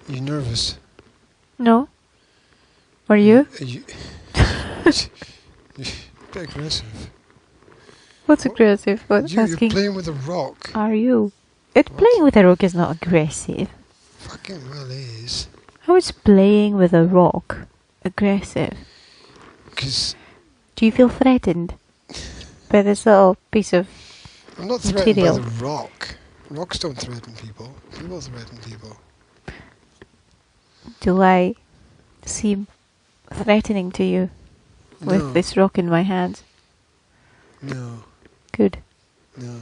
You nervous? No. Were you? You're a bit aggressive. What's aggressive? What's You're asking? playing with a rock. Are you? Playing with a rock is not aggressive. Fucking well is. How is playing with a rock aggressive? Because Do you feel threatened by this little piece of I'm not threatened material? by the rock. Rocks don't threaten people. People threaten people. Do I seem threatening to you with No. this rock in my hand? No. Good. No.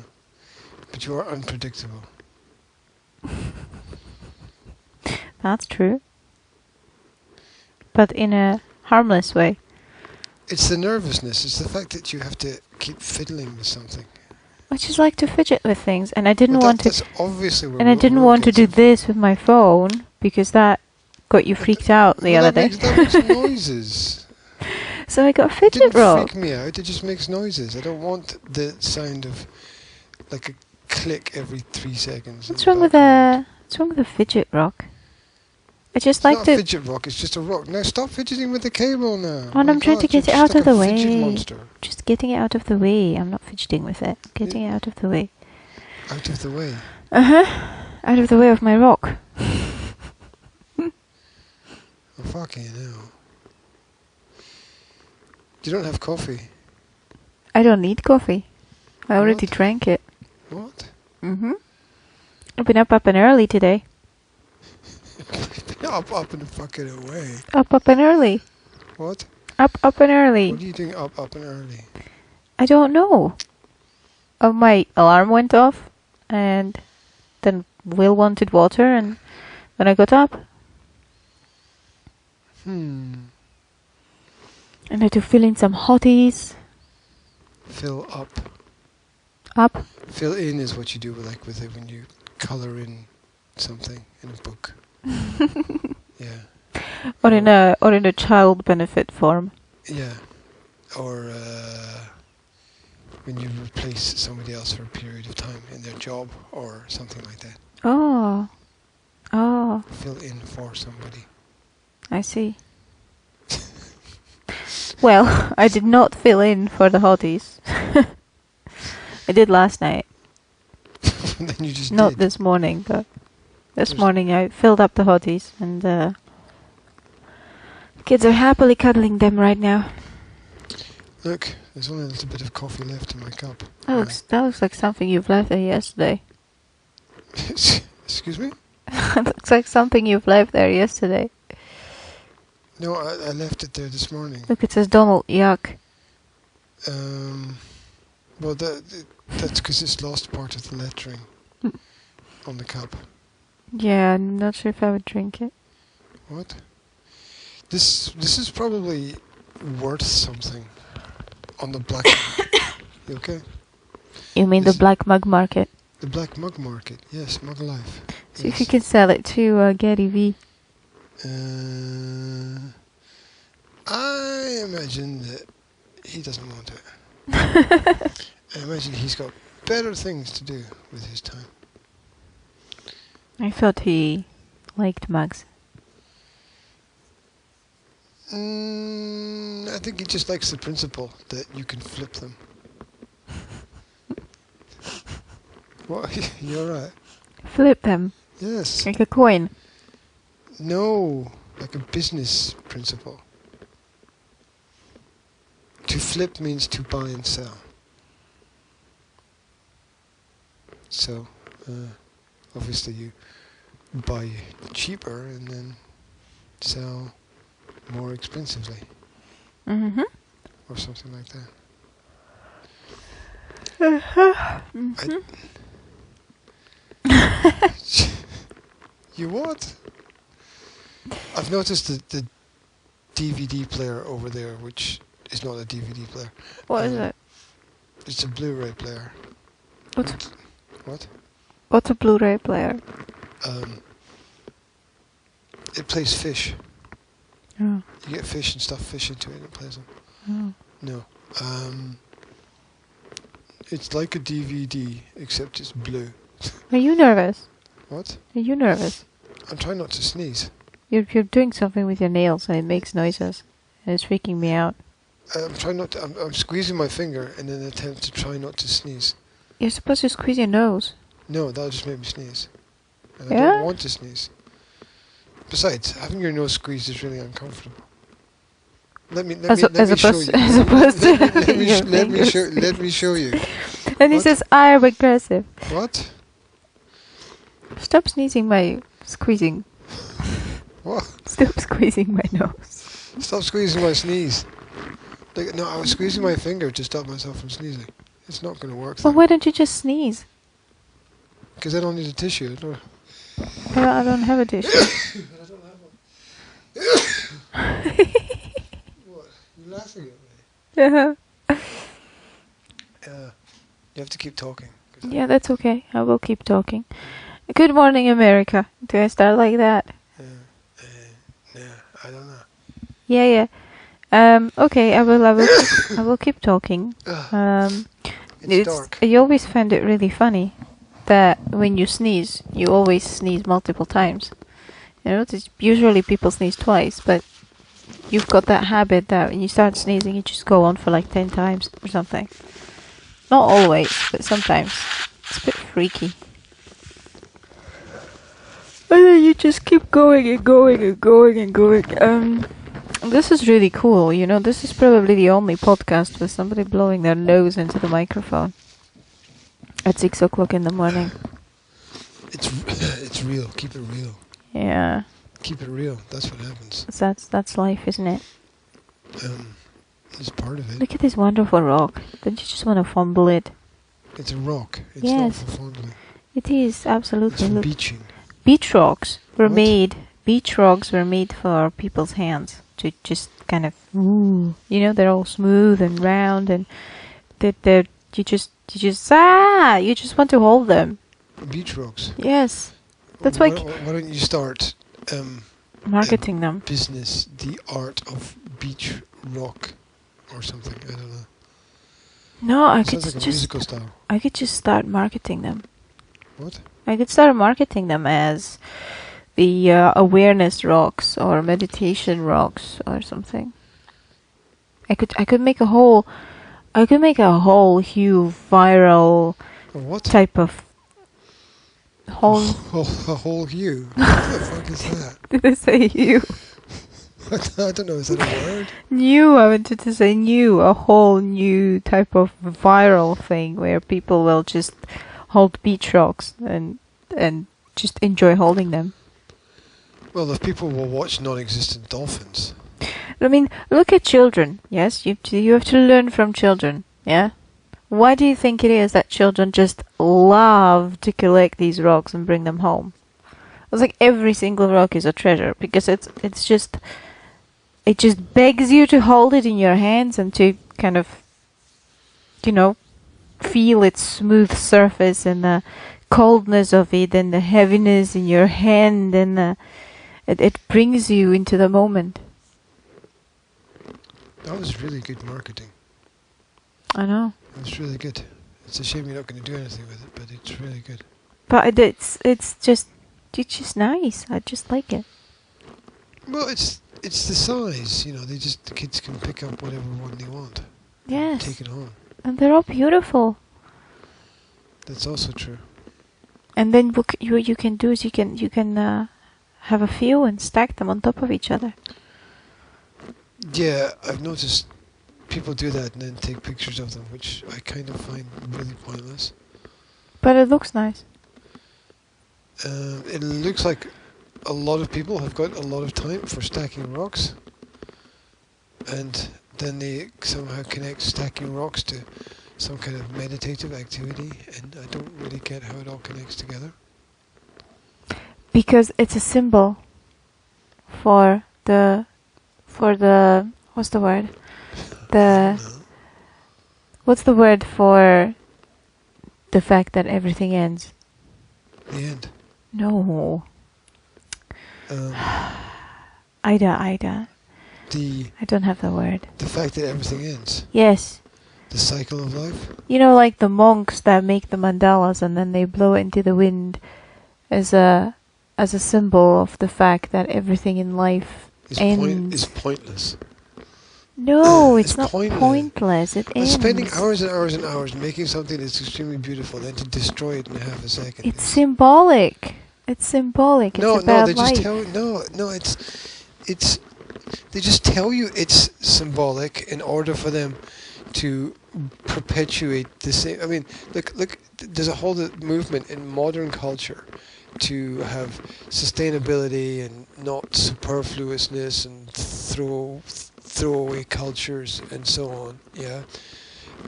But you are unpredictable. That's true. But in a harmless way. It's the nervousness. It's the fact that you have to keep fiddling with something. I just like to fidget with things, and I didn't want to. That's obviously where And I didn't want to do this with my phone because that got you freaked out the other day. That makes noises. So I got a It fidget didn't rock. freak me out. It just makes noises. I don't want the sound of like a click every 3 seconds. What's wrong with a fidget rock? I just like It's to. not a fidget rock. It's just a rock. Now stop fidgeting with the cable now. Oh, and I'm trying to get it out of the way. Fidget monster. Just getting it out of the way. I'm not fidgeting with it. Getting it out of the way. Out of the way. Out of the way of my rock. Oh, fucking hell. You don't have coffee. I don't need coffee. I already What? drank it. What? I've been up and early today. up and fucking away. Up and early. What? Up and early. What are you doing up and early? I don't know. Oh, my alarm went off, and then Will wanted water, and then I got up. And I had to fill in some hotties. Fill up. Up? Fill in is what you do with it when you colour in something in a book. Yeah. Or in a child benefit form. Yeah. Or when you replace somebody else for a period of time in their job or something like that. Oh. Fill in for somebody. I see. Well, I did not fill in for the hotties. I did last night. Then you just Not did. this morning, but this morning I filled up the hotties, and kids are happily cuddling them right now. Look, there's only a little bit of coffee left in my cup. That looks like something you've left there yesterday. Excuse me? That looks like something you've left there yesterday. No, I left it there this morning. Look, it says Donald, yuck. Well, that's because it's lost part of the lettering on the cup. Yeah, I'm not sure if I would drink it. What? This is probably worth something on the black. You okay? You mean the black mug market? The black mug market, yes, Mug Life. See if you can sell it to Gary V. I imagine that he doesn't want it. I imagine he's got better things to do with his time. I thought he liked mugs. I think he just likes the principle that you can flip them. What? You alright? Flip them Yes. like a coin. No, like a business principle. To flip means to buy and sell. So, obviously you buy cheaper and then sell more expensively. Mm-hmm. Or something like that. You what? I've noticed the DVD player over there, which is not a DVD player. What is it? It's a Blu-ray player. What? What's a Blu-ray player? It plays fish. Oh. You get fish and stuff fish into it and it plays them. Oh. No. It's like a DVD, except it's blue. Are you nervous? What? Are you nervous? I'm trying not to sneeze. You're doing something with your nails and it makes noises. And it's freaking me out. I'm trying not to. I'm squeezing my finger in an attempt to try not to sneeze. You're supposed to squeeze your nose. No, that'll just make me sneeze. And I Yeah? don't want to sneeze. Besides, having your nose squeezed is really uncomfortable. Let me show you. As opposed to having your let fingers me show you. And he What? says, I'm aggressive. What? Stop sneezing my squeezing. What? Stop squeezing my nose. Stop squeezing my sneeze. Like, no, I was squeezing my finger to stop myself from sneezing. It's not going to work. Well, why don't you just sneeze? Because I don't need a tissue. No. I don't have a tissue. I don't have one. What? You're laughing at me. Yeah. You have to keep talking. Yeah, that's okay. I will keep talking. Good morning, America. Do I start like that? Yeah, I don't know. Yeah. Okay, I will keep talking. It's dark. I always find it really funny that when you sneeze, you always sneeze multiple times. You know, usually people sneeze twice, but you've got that habit that when you start sneezing, you just go on for like 10 times or something. Not always, but sometimes. It's a bit freaky. And then you just keep going and going and going and going. This is really cool, you know. This is probably the only podcast with somebody blowing their nose into the microphone at 6 o'clock in the morning. It's real. Keep it real. Yeah. Keep it real. That's what happens. That's life, isn't it? It's part of it. Look at this wonderful rock. Don't you just want to fumble it? It's a rock. It's Yes. not for fondling. It is, It's absolutely. for Look. beaching. Beach rocks were What? made for people's hands to just kind of, you know, they're all smooth and round and you just want to hold them. Beach rocks. Yes. That's why Why don't you start marketing them. business, the art of beach rock or something? I don't know. No, I Sounds like a musical style. I could just start marketing them. What? I could start marketing them as the awareness rocks or meditation rocks or something. I could make a whole huge viral What? type of whole. A whole hue. What the fuck is that? Did I say you? I don't know. Is that a word? New. I wanted to say new. A whole new type of viral thing where people will just hold beach rocks and just enjoy holding them. Well, if people will watch non-existent dolphins. I mean, look at children. Yes, you have to learn from children. Yeah. Why do you think it is that children just love to collect these rocks and bring them home? It's like every single rock is a treasure because it just begs you to hold it in your hands and to kind of, you know, feel its smooth surface and the coldness of it and the heaviness in your hand and it brings you into the moment. That was really good marketing. I know. That's really good. It's a shame you're not going to do anything with it, but it's really good. But it's just nice. I just like it. Well, it's the size, you know. The kids can pick up whatever one they want. Yes. Take it home. And they're all beautiful. That's also true. And then what you can do is you can have a few and stack them on top of each other. Yeah, I've noticed people do that and then take pictures of them, which I kind of find really pointless. But it looks nice. It looks like a lot of people have got a lot of time for stacking rocks, and then they somehow connect stacking rocks to some kind of meditative activity, and I don't really get how it all connects together. Because it's a symbol for the what's the word? What's the word for the fact that everything ends? The end. No. Ida. The I don't have the word. fact that everything ends. Yes. The cycle of life. You know, like the monks that make the mandalas and then they blow it into the wind as a symbol of the fact that everything in life ends. Is pointless. No, it's not pointless. pointless. It ends. Spending hours and hours and hours making something that's extremely beautiful, then to destroy it in half a second. It's symbolic. It's symbolic. No, it's about they life. just tell it's they just tell you it's symbolic in order for them to perpetuate the same. I mean, look. There's a whole movement in modern culture to have sustainability and not superfluousness and throwaway cultures and so on. Yeah,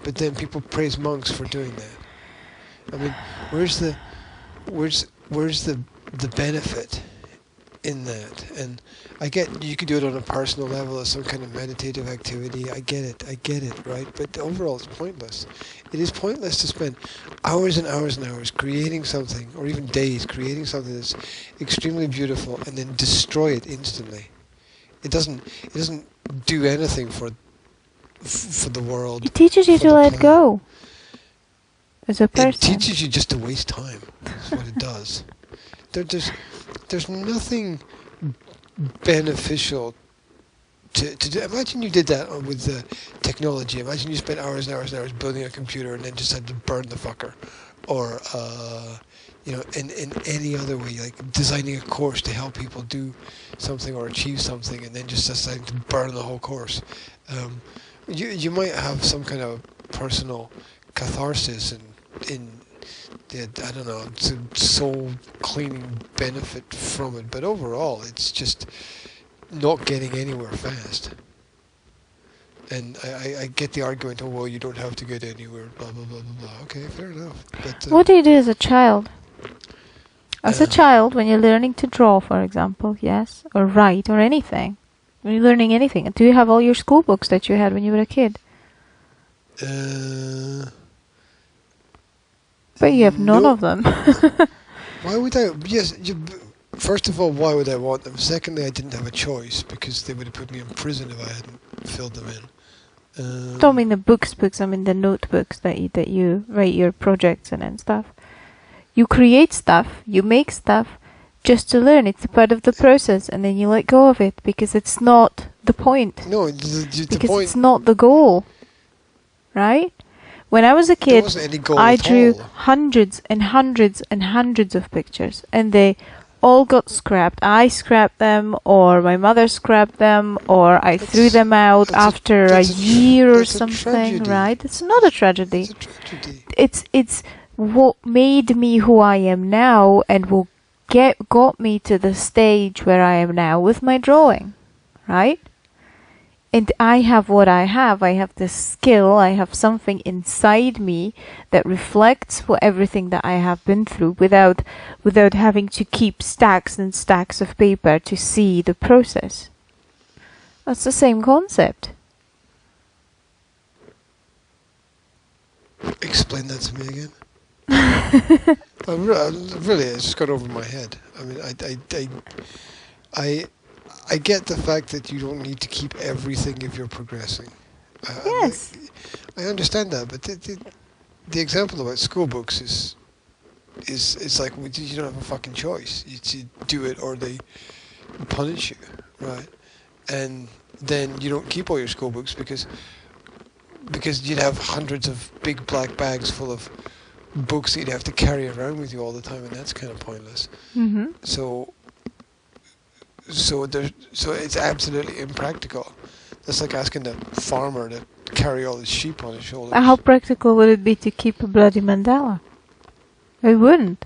but then people praise monks for doing that. I mean, where's the benefit in that? And I get you could do it on a personal level as some kind of meditative activity. I get it, right? But overall, it's pointless. It is pointless to spend hours and hours and hours creating something, or even days creating something that's extremely beautiful, and then destroy it instantly. It doesn't do anything for the world. It teaches you to let go. As a person. It teaches you just to waste time. That's what it does. There's nothing beneficial to do. Imagine you did that with the technology. Imagine you spent hours and hours and hours building a computer and then just had to burn the fucker, or in any other way, like designing a course to help people do something or achieve something, and then just deciding to burn the whole course. You might have some kind of personal catharsis in I don't know, soul cleaning benefit from it, but overall it's just not getting anywhere fast. And I get the argument, oh well, you don't have to get anywhere, blah blah blah blah blah. Okay, fair enough. But what do you do as a child? As a child, when you're learning to draw, for example, yes, or write, or anything, when you're learning anything, do you have all your school books that you had when you were a kid? But you have none of them. Why would I? Yes, first of all, why would I want them? Secondly, I didn't have a choice because they would have put me in prison if I hadn't filled them in. Don't mean the books. I mean the notebooks that you write your projects in and stuff. You create stuff, you make stuff just to learn. It's a part of the process, and then you let go of it because it's not the point. No, because it's not the goal, right? When I was a kid, I drew hundreds and hundreds and hundreds of pictures, and they all got scrapped. I scrapped them, or my mother scrapped them, or I threw them out after a year or something, right? It's not a tragedy. It's a tragedy. It's what made me who I am now, and what got me to the stage where I am now with my drawing, right? And I have what I have. I have this skill. I have something inside me that reflects for everything that I have been through without having to keep stacks and stacks of paper to see the process. That's the same concept. Explain that to me again. Really, it's just got over my head. I mean, I get the fact that you don't need to keep everything if you're progressing. Yes. I understand that, but the example about school books is it's like you don't have a fucking choice. You do it or they punish you, right? And then you don't keep all your school books because you'd have hundreds of big black bags full of books that you'd have to carry around with you all the time, and that's kind of pointless. Mm-hmm. So it's absolutely impractical. That's like asking the farmer to carry all his sheep on his shoulders. How practical would it be to keep a bloody mandala? It wouldn't.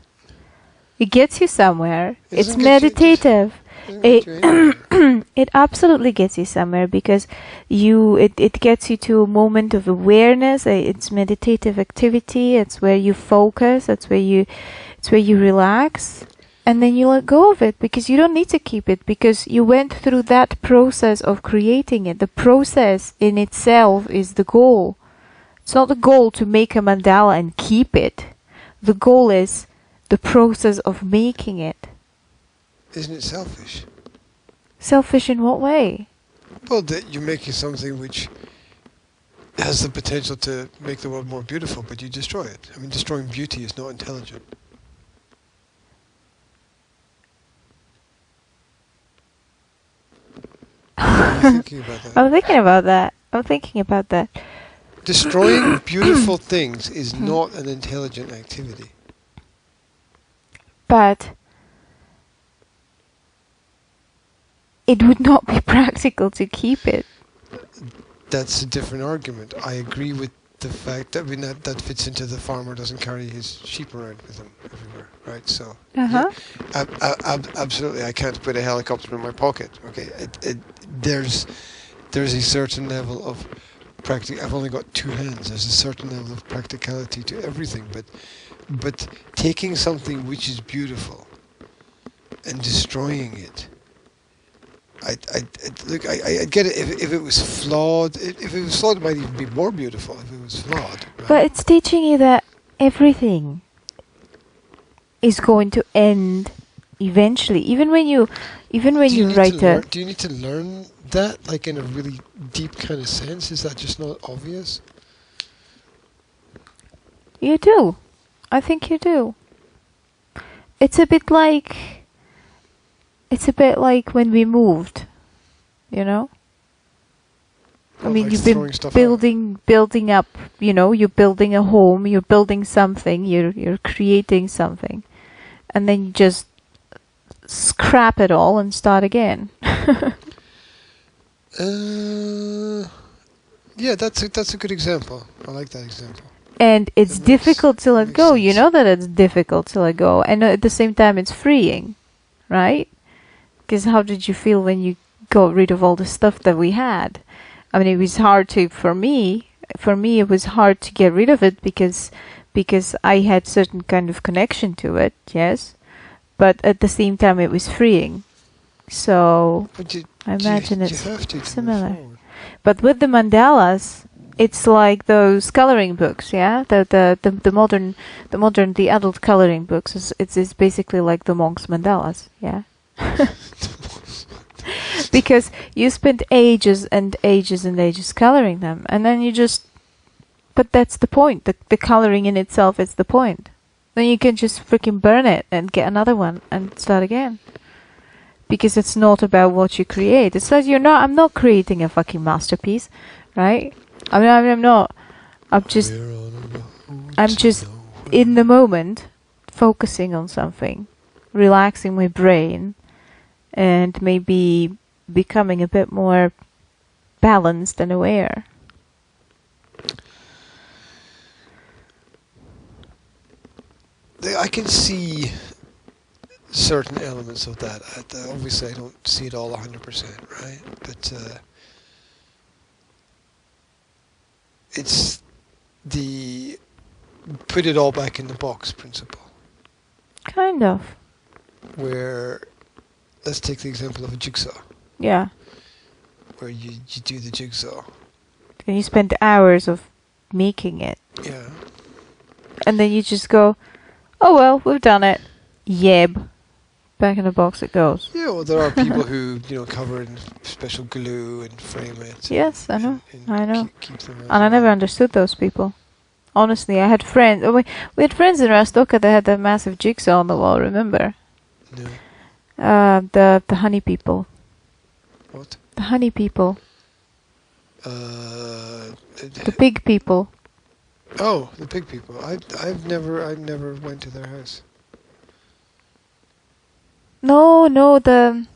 It gets you somewhere. It's meditative. It absolutely gets you somewhere because it gets you to a moment of awareness. It's meditative activity. It's where you focus. It's where you relax. And then you let go of it because you don't need to keep it because you went through that process of creating it. The process in itself is the goal. It's not the goal to make a mandala and keep it. The goal is the process of making it. Isn't it selfish? Selfish in what way? Well, that you're making something which has the potential to make the world more beautiful, but you destroy it. I mean, destroying beauty is not intelligent. What are you thinking about that? I'm thinking about that. I'm thinking about that. Destroying beautiful things is not an intelligent activity. But it would not be practical to keep it. That's a different argument. I agree with the fact that, I mean, that fits into the farmer doesn't carry his sheep around with him everywhere, right? So, Uh-huh. absolutely, I can't put a helicopter in my pocket. Okay, there's a certain level of I've only got two hands. There's a certain level of practicality to everything, but taking something which is beautiful and destroying it. I get it if it was flawed. If it was flawed, it might even be more beautiful if it was flawed. Right? But it's teaching you that everything is going to end eventually. Even when you write a... Do you need to learn that, like, in a really deep kind of sense? Is that just not obvious? You do. I think you do. It's a bit like when we moved, you know? I mean, like you've been building up, you know, you're building a home, you're building something, you're creating something. And then you just scrap it all and start again. Yeah, that's a good example. I like that example. And it's difficult to let go. sense. You know that it's difficult to let go. And at the same time, it's freeing, right? Because how did you feel when you got rid of all the stuff that we had? I mean, it was hard for me, it was hard to get rid of it because I had certain kind of connection to it, yes. But at the same time, it was freeing. So I imagine it's similar. But with the mandalas, it's like those coloring books, yeah. The modern adult coloring books. It's basically like the monks' mandalas, yeah. Because you spend ages and ages and ages coloring them, and then you just. But that's the point. The coloring in itself is the point. Then you can just freaking burn it and get another one and start again. Because it's not about what you create. It's like I'm not creating a fucking masterpiece, right? I mean, I'm not. I'm just in the moment, focusing on something, relaxing my brain, and maybe becoming a bit more balanced and aware. I can see certain elements of that. Obviously, I don't see it all 100%, right? But it's the put it all back in the box principle. Kind of. Where, let's take the example of a jigsaw. Yeah. Where you do the jigsaw. And you spend hours of making it. Yeah. And then you just go, oh well, we've done it. Yeb. Back in the box it goes. Yeah, well, there are people who, cover it in special glue and frame it. Yes, I know. I know. Keep them And I never understood those people. Honestly, I had friends. We had friends in Rastoka that had that massive jigsaw on the wall. Remember? No. The honey people. What? The honey people. The pig people. Oh, the pig people. I've never went to their house. No, the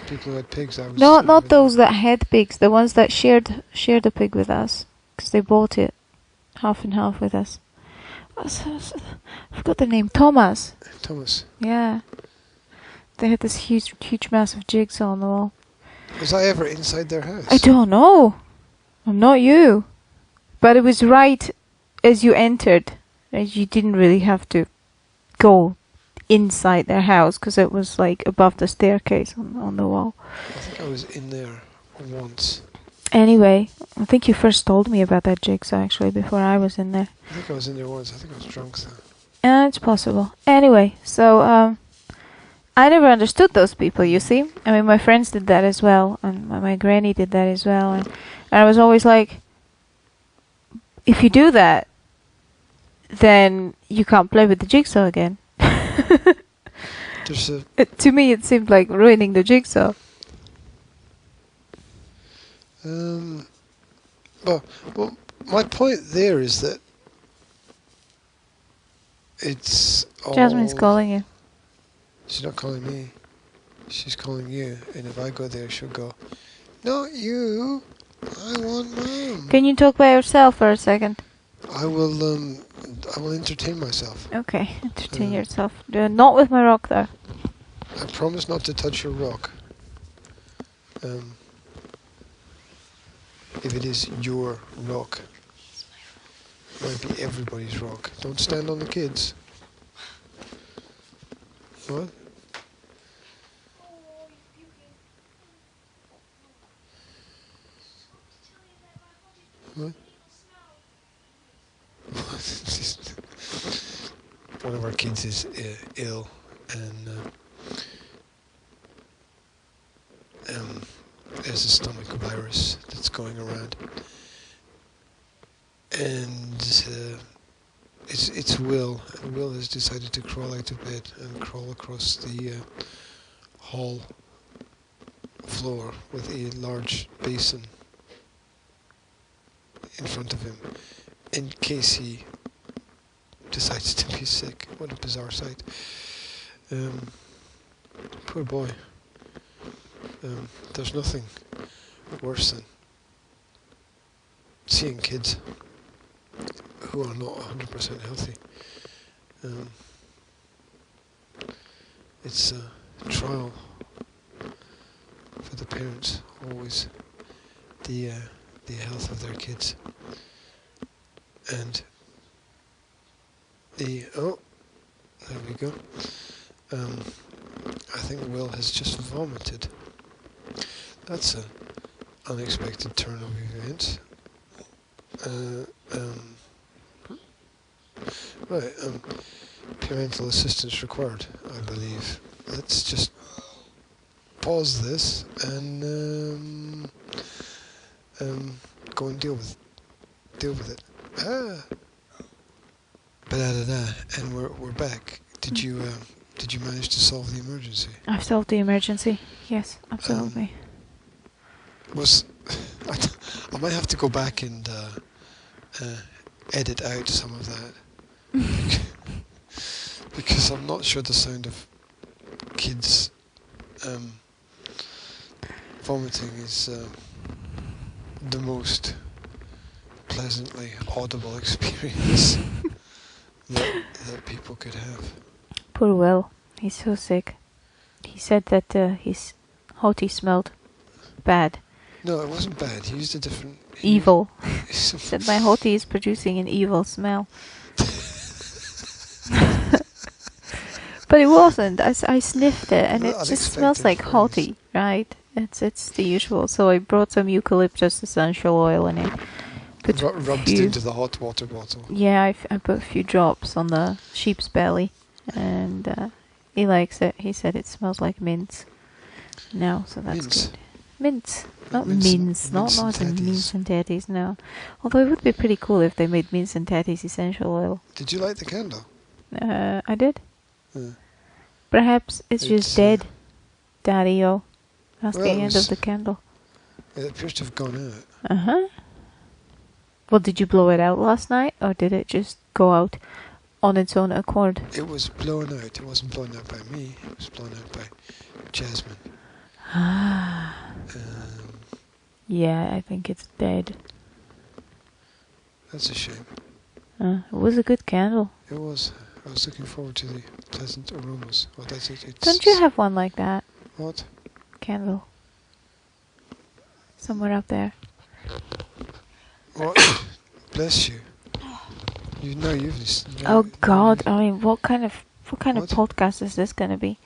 People who had pigs. not those that had pigs. The ones that shared a pig with us, because they bought it half and half with us. I forgot the name. Thomas. Yeah. They had this huge, massive jigsaw on the wall. Was I ever inside their house? I don't know. I'm not you. But it was right as you entered. You didn't really have to go inside their house because it was like above the staircase on the wall. I think I was in there once. Anyway, I think you first told me about that jigsaw actually before I was in there. I think I was in there once. I think I was drunk though. Yeah, it's possible. Anyway, so I never understood those people, you see. I mean, my friends did that as well, and my granny did that as well, and I was always like, if you do that, then you can't play with the jigsaw again. There's a To me, it seemed like ruining the jigsaw. well, my point there is that it's all... Jasmine's calling you. She's not calling me. She's calling you. And if I go there, she'll go, "Not you. I want Mom." Can you talk by yourself for a second? I will entertain myself. Okay, entertain yourself. Not with my rock, though. I promise not to touch your rock. If it is your rock. It might be everybody's rock. Don't stand on the kids. What? What? One of our kids is ill, and there's a stomach virus that's going around, and it's Will. And Will has decided to crawl out of bed and crawl across the hall floor with a large basin in front of him, in case he decides to be sick. What a bizarre sight. Poor boy. There's nothing worse than seeing kids who are not 100% healthy. It's a trial for the parents, always, the health of their kids. And there we go. I think Will has just vomited. That's an unexpected turn of events. Right, parental assistance required, I believe. Let's just pause this and go and deal with it. And we're back. Did you manage to solve the emergency? I've solved the emergency. Yes, absolutely. I might have to go back and edit out some of that because I'm not sure the sound of kids vomiting is the most pleasantly audible experience that people could have. Poor Will. He's so sick. He said that his hottie smelled bad. No, it wasn't bad. He used a different... Evil. He said my hottie is producing an evil smell. But it wasn't. I sniffed it and it just smells like hottie, right? It's the usual. So I brought some eucalyptus essential oil in it. Rubbed it into the hot water bottle. Yeah, I put a few drops on the sheep's belly, and he likes it. He said it smells like mince. No, so that's good. Mince, not mince, not as in mince and tatties. No, although it would be pretty cool if they made mince and tatties essential oil. Did you light the candle? I did. Perhaps it's just dead, Daddy-o. That's the end of the candle. It appears to have gone out. Well, did you blow it out last night, or did it just go out on its own accord? It was blown out. It wasn't blown out by me. It was blown out by Jasmine. Yeah, I think it's dead. That's a shame. It was a good candle. It was. I was looking forward to the pleasant aromas. Well, that's it. Don't you have one like that? What? Candle. Somewhere up there. What? Bless you. Oh God! I mean, what kind of podcast is this gonna be?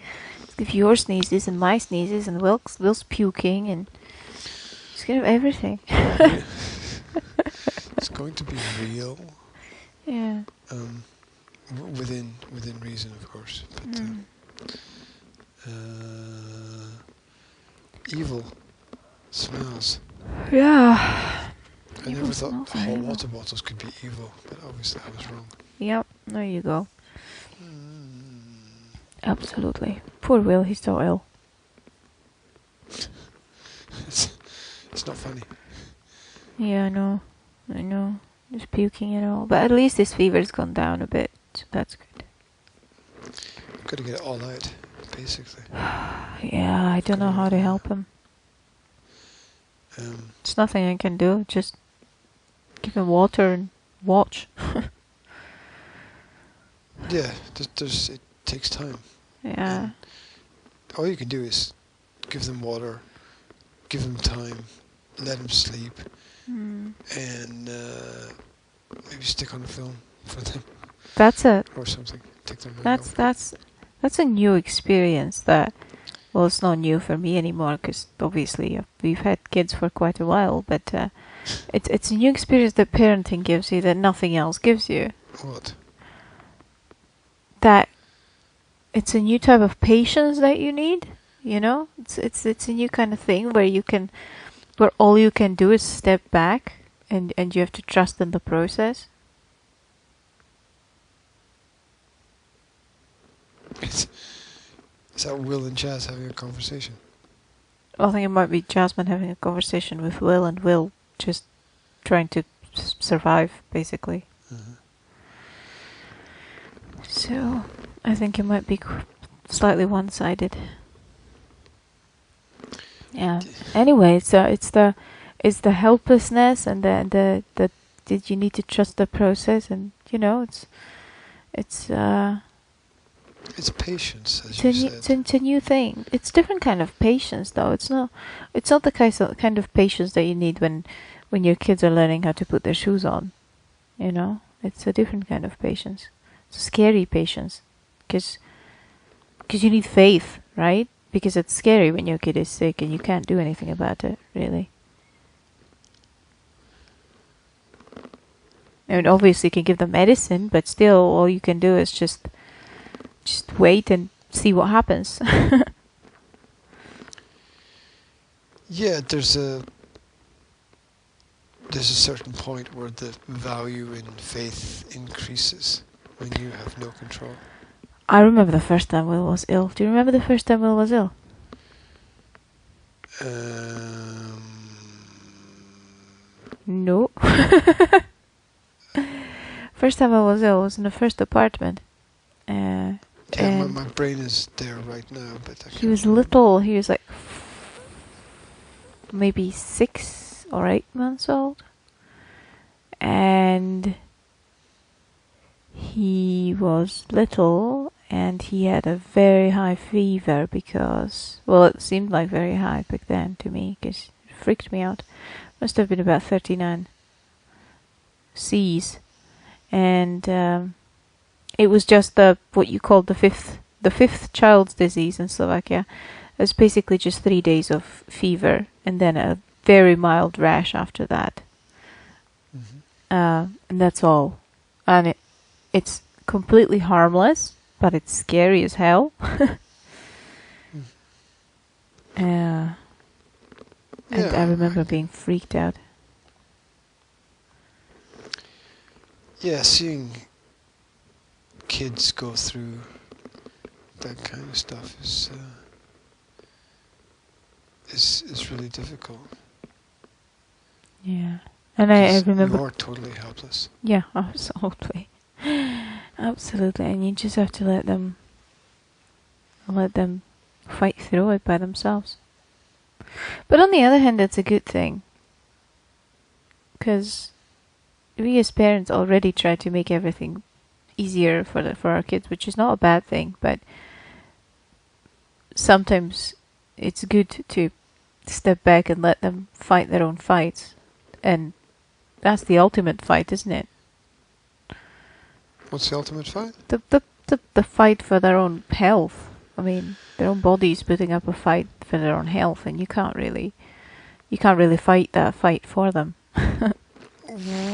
If your sneezes and my sneezes and Will's puking and it's gonna have everything. It's going to be real. Yeah. Within reason, of course. But evil smells. Yeah. I never thought hot water bottles could be evil, but obviously I was wrong. Yep, there you go. Mm. Absolutely. Poor Will, he's so ill. It's not funny. Yeah, I know. Just puking and all. But at least his fever's gone down a bit, so that's good. Got to get it all out, basically. Yeah, I don't know how to help him. It's nothing I can do, just give him water and watch. Yeah, it takes time. Yeah. And all you can do is give them water, give them time, let them sleep, and maybe stick on a film for them. That's a or something. Take their mind off. that's a new experience that, well, it's not new for me anymore because obviously we've had kids for quite a while, but it's a new experience that parenting gives you that nothing else gives you. What? That it's a new type of patience that you need, you know? It's a new kind of thing where all you can do is step back and you have to trust in the process. Is that Will and Jazz having a conversation? I think it might be Jasmine having a conversation with Will, and Will just trying to survive, basically. Mm-hmm. So, I think it might be slightly one-sided. Yeah. Anyway, so it's the helplessness and the did you need to trust the process, and you know it's patience, as you said. it's a new thing. It's different kind of patience, though. It's not the kind of patience that you need when your kids are learning how to put their shoes on. You know, it's a different kind of patience. It's a scary patience, because you need faith, right? Because it's scary when your kid is sick and you can't do anything about it, really. I mean, obviously you can give them medicine, but still all you can do is just wait and see what happens. Yeah, there's a certain point where the value in faith increases when you have no control. I remember the first time Will was ill. Do you remember the first time Will was ill? No. First time I was ill was in the first apartment. Yeah, my brain is there right now, but he was little. He was like maybe 6 or 8 months old, and he was little, and he had a very high fever because, well, it seemed like very high back then to me because it freaked me out. Must have been about 39 C's, and it was just what you call the fifth child's disease in Slovakia. It's basically just 3 days of fever and then a very mild rash after that. Mm-hmm. And that's all. And it's completely harmless, but it's scary as hell. And I remember being freaked out. Yeah, seeing kids go through that kind of stuff is really difficult. Yeah, and I remember you are totally helpless. Yeah, absolutely, absolutely, and you just have to let them fight through it by themselves. But on the other hand, that's a good thing, because we as parents already try to make everything easier for our kids, which is not a bad thing, but sometimes it's good to step back and let them fight their own fights, and that's the ultimate fight, isn't it? What's the ultimate fight? The fight for their own health. I mean, their own body's putting up a fight for their own health, and you can't really fight that fight for them.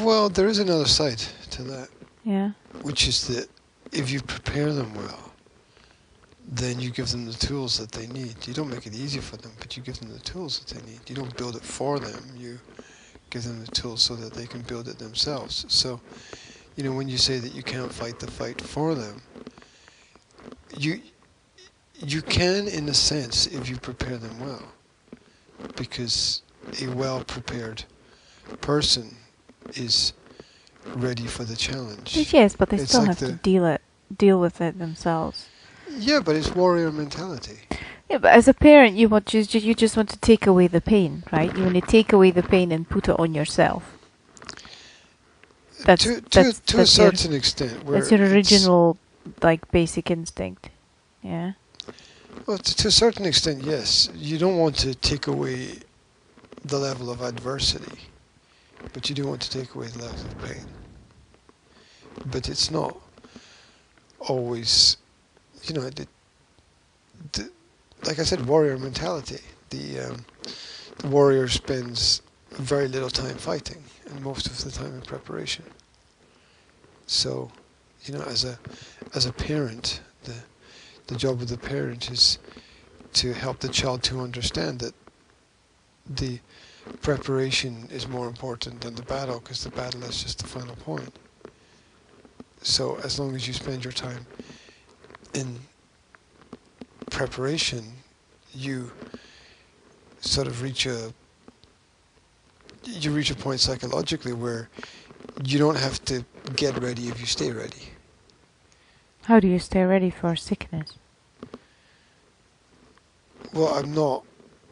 Well, there is another side to that. Yeah. Which is that if you prepare them well, then you give them the tools that they need. You don't make it easy for them, but you give them the tools that they need. You don't build it for them. You give them the tools so that they can build it themselves. So, you know, when you say that you can't fight the fight for them, you can, in a sense, if you prepare them well, because a well-prepared person is ready for the challenge. Yes, but they It's still like have to deal with it themselves. Yeah, but it's warrior mentality. Yeah, but as a parent, you just want to take away the pain, right? You want to take away the pain and put it on yourself. To a certain extent. That's your original, like, basic instinct. Yeah. Well, to a certain extent, yes. You don't want to take away the level of adversity, but you do want to take away the level of pain. But it's not always, you know, like I said, warrior mentality. The warrior spends very little time fighting and most of the time in preparation. So, you know, as a parent, the job of the parent is to help the child to understand that the preparation is more important than the battle, because the battle is just the final point. So as long as you spend your time in preparation, you sort of reach a point psychologically where you don't have to get ready if you stay ready. How do you stay ready for sickness? Well, I'm not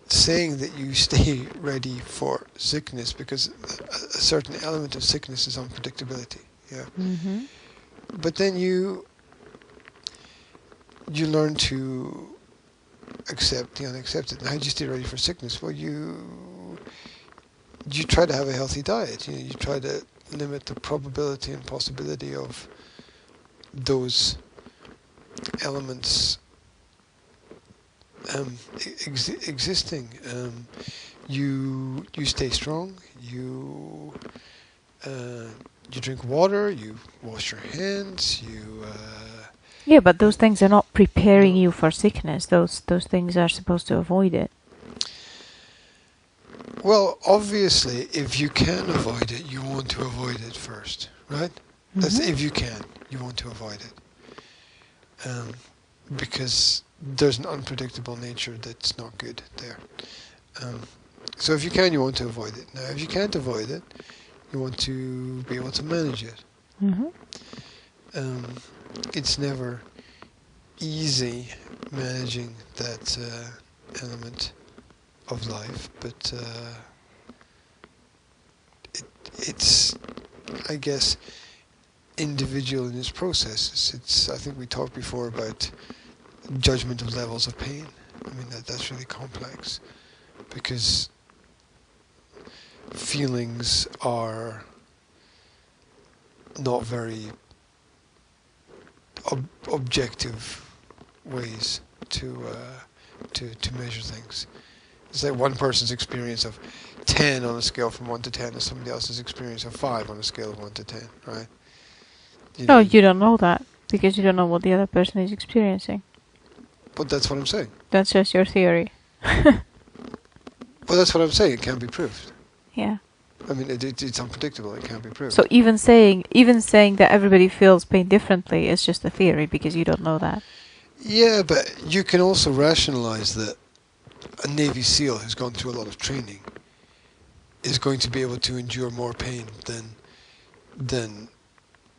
saying that you stay ready for sickness, because a certain element of sickness is unpredictability. Yeah. Mm-hmm. But then you learn to accept the unaccepted. And how do you stay ready for sickness? Well, you try to have a healthy diet. You know, you try to limit the probability and possibility of those elements existing. You stay strong. You drink water. You wash your hands. Yeah, but those things are not preparing you for sickness. Those things are supposed to avoid it. Well, obviously, if you can avoid it, you want to avoid it first, right? Mm-hmm. That's if you can, you want to avoid it. Because there's an unpredictable nature that's not good there. So if you can, you want to avoid it. Now, if you can't avoid it, you want to be able to manage it. Mm-hmm. It's never easy managing that element of life, but it's, I guess, individual in its processes. I think we talked before about judgment of levels of pain. I mean, that's really complex, because feelings are not very objective ways to measure things. It's like one person's experience of 10 on a scale from 1 to 10 is somebody else's experience of 5 on a scale of 1 to 10, right? No, you don't know that, because you don't know what the other person is experiencing. But that's what I'm saying. That's just your theory. Well, that's what I'm saying. It can't be proved. Yeah. I mean, it's unpredictable. It can't be proved. So even saying that everybody feels pain differently is just a theory, because you don't know that. Yeah, but you can also rationalize that a Navy SEAL who's gone through a lot of training is going to be able to endure more pain than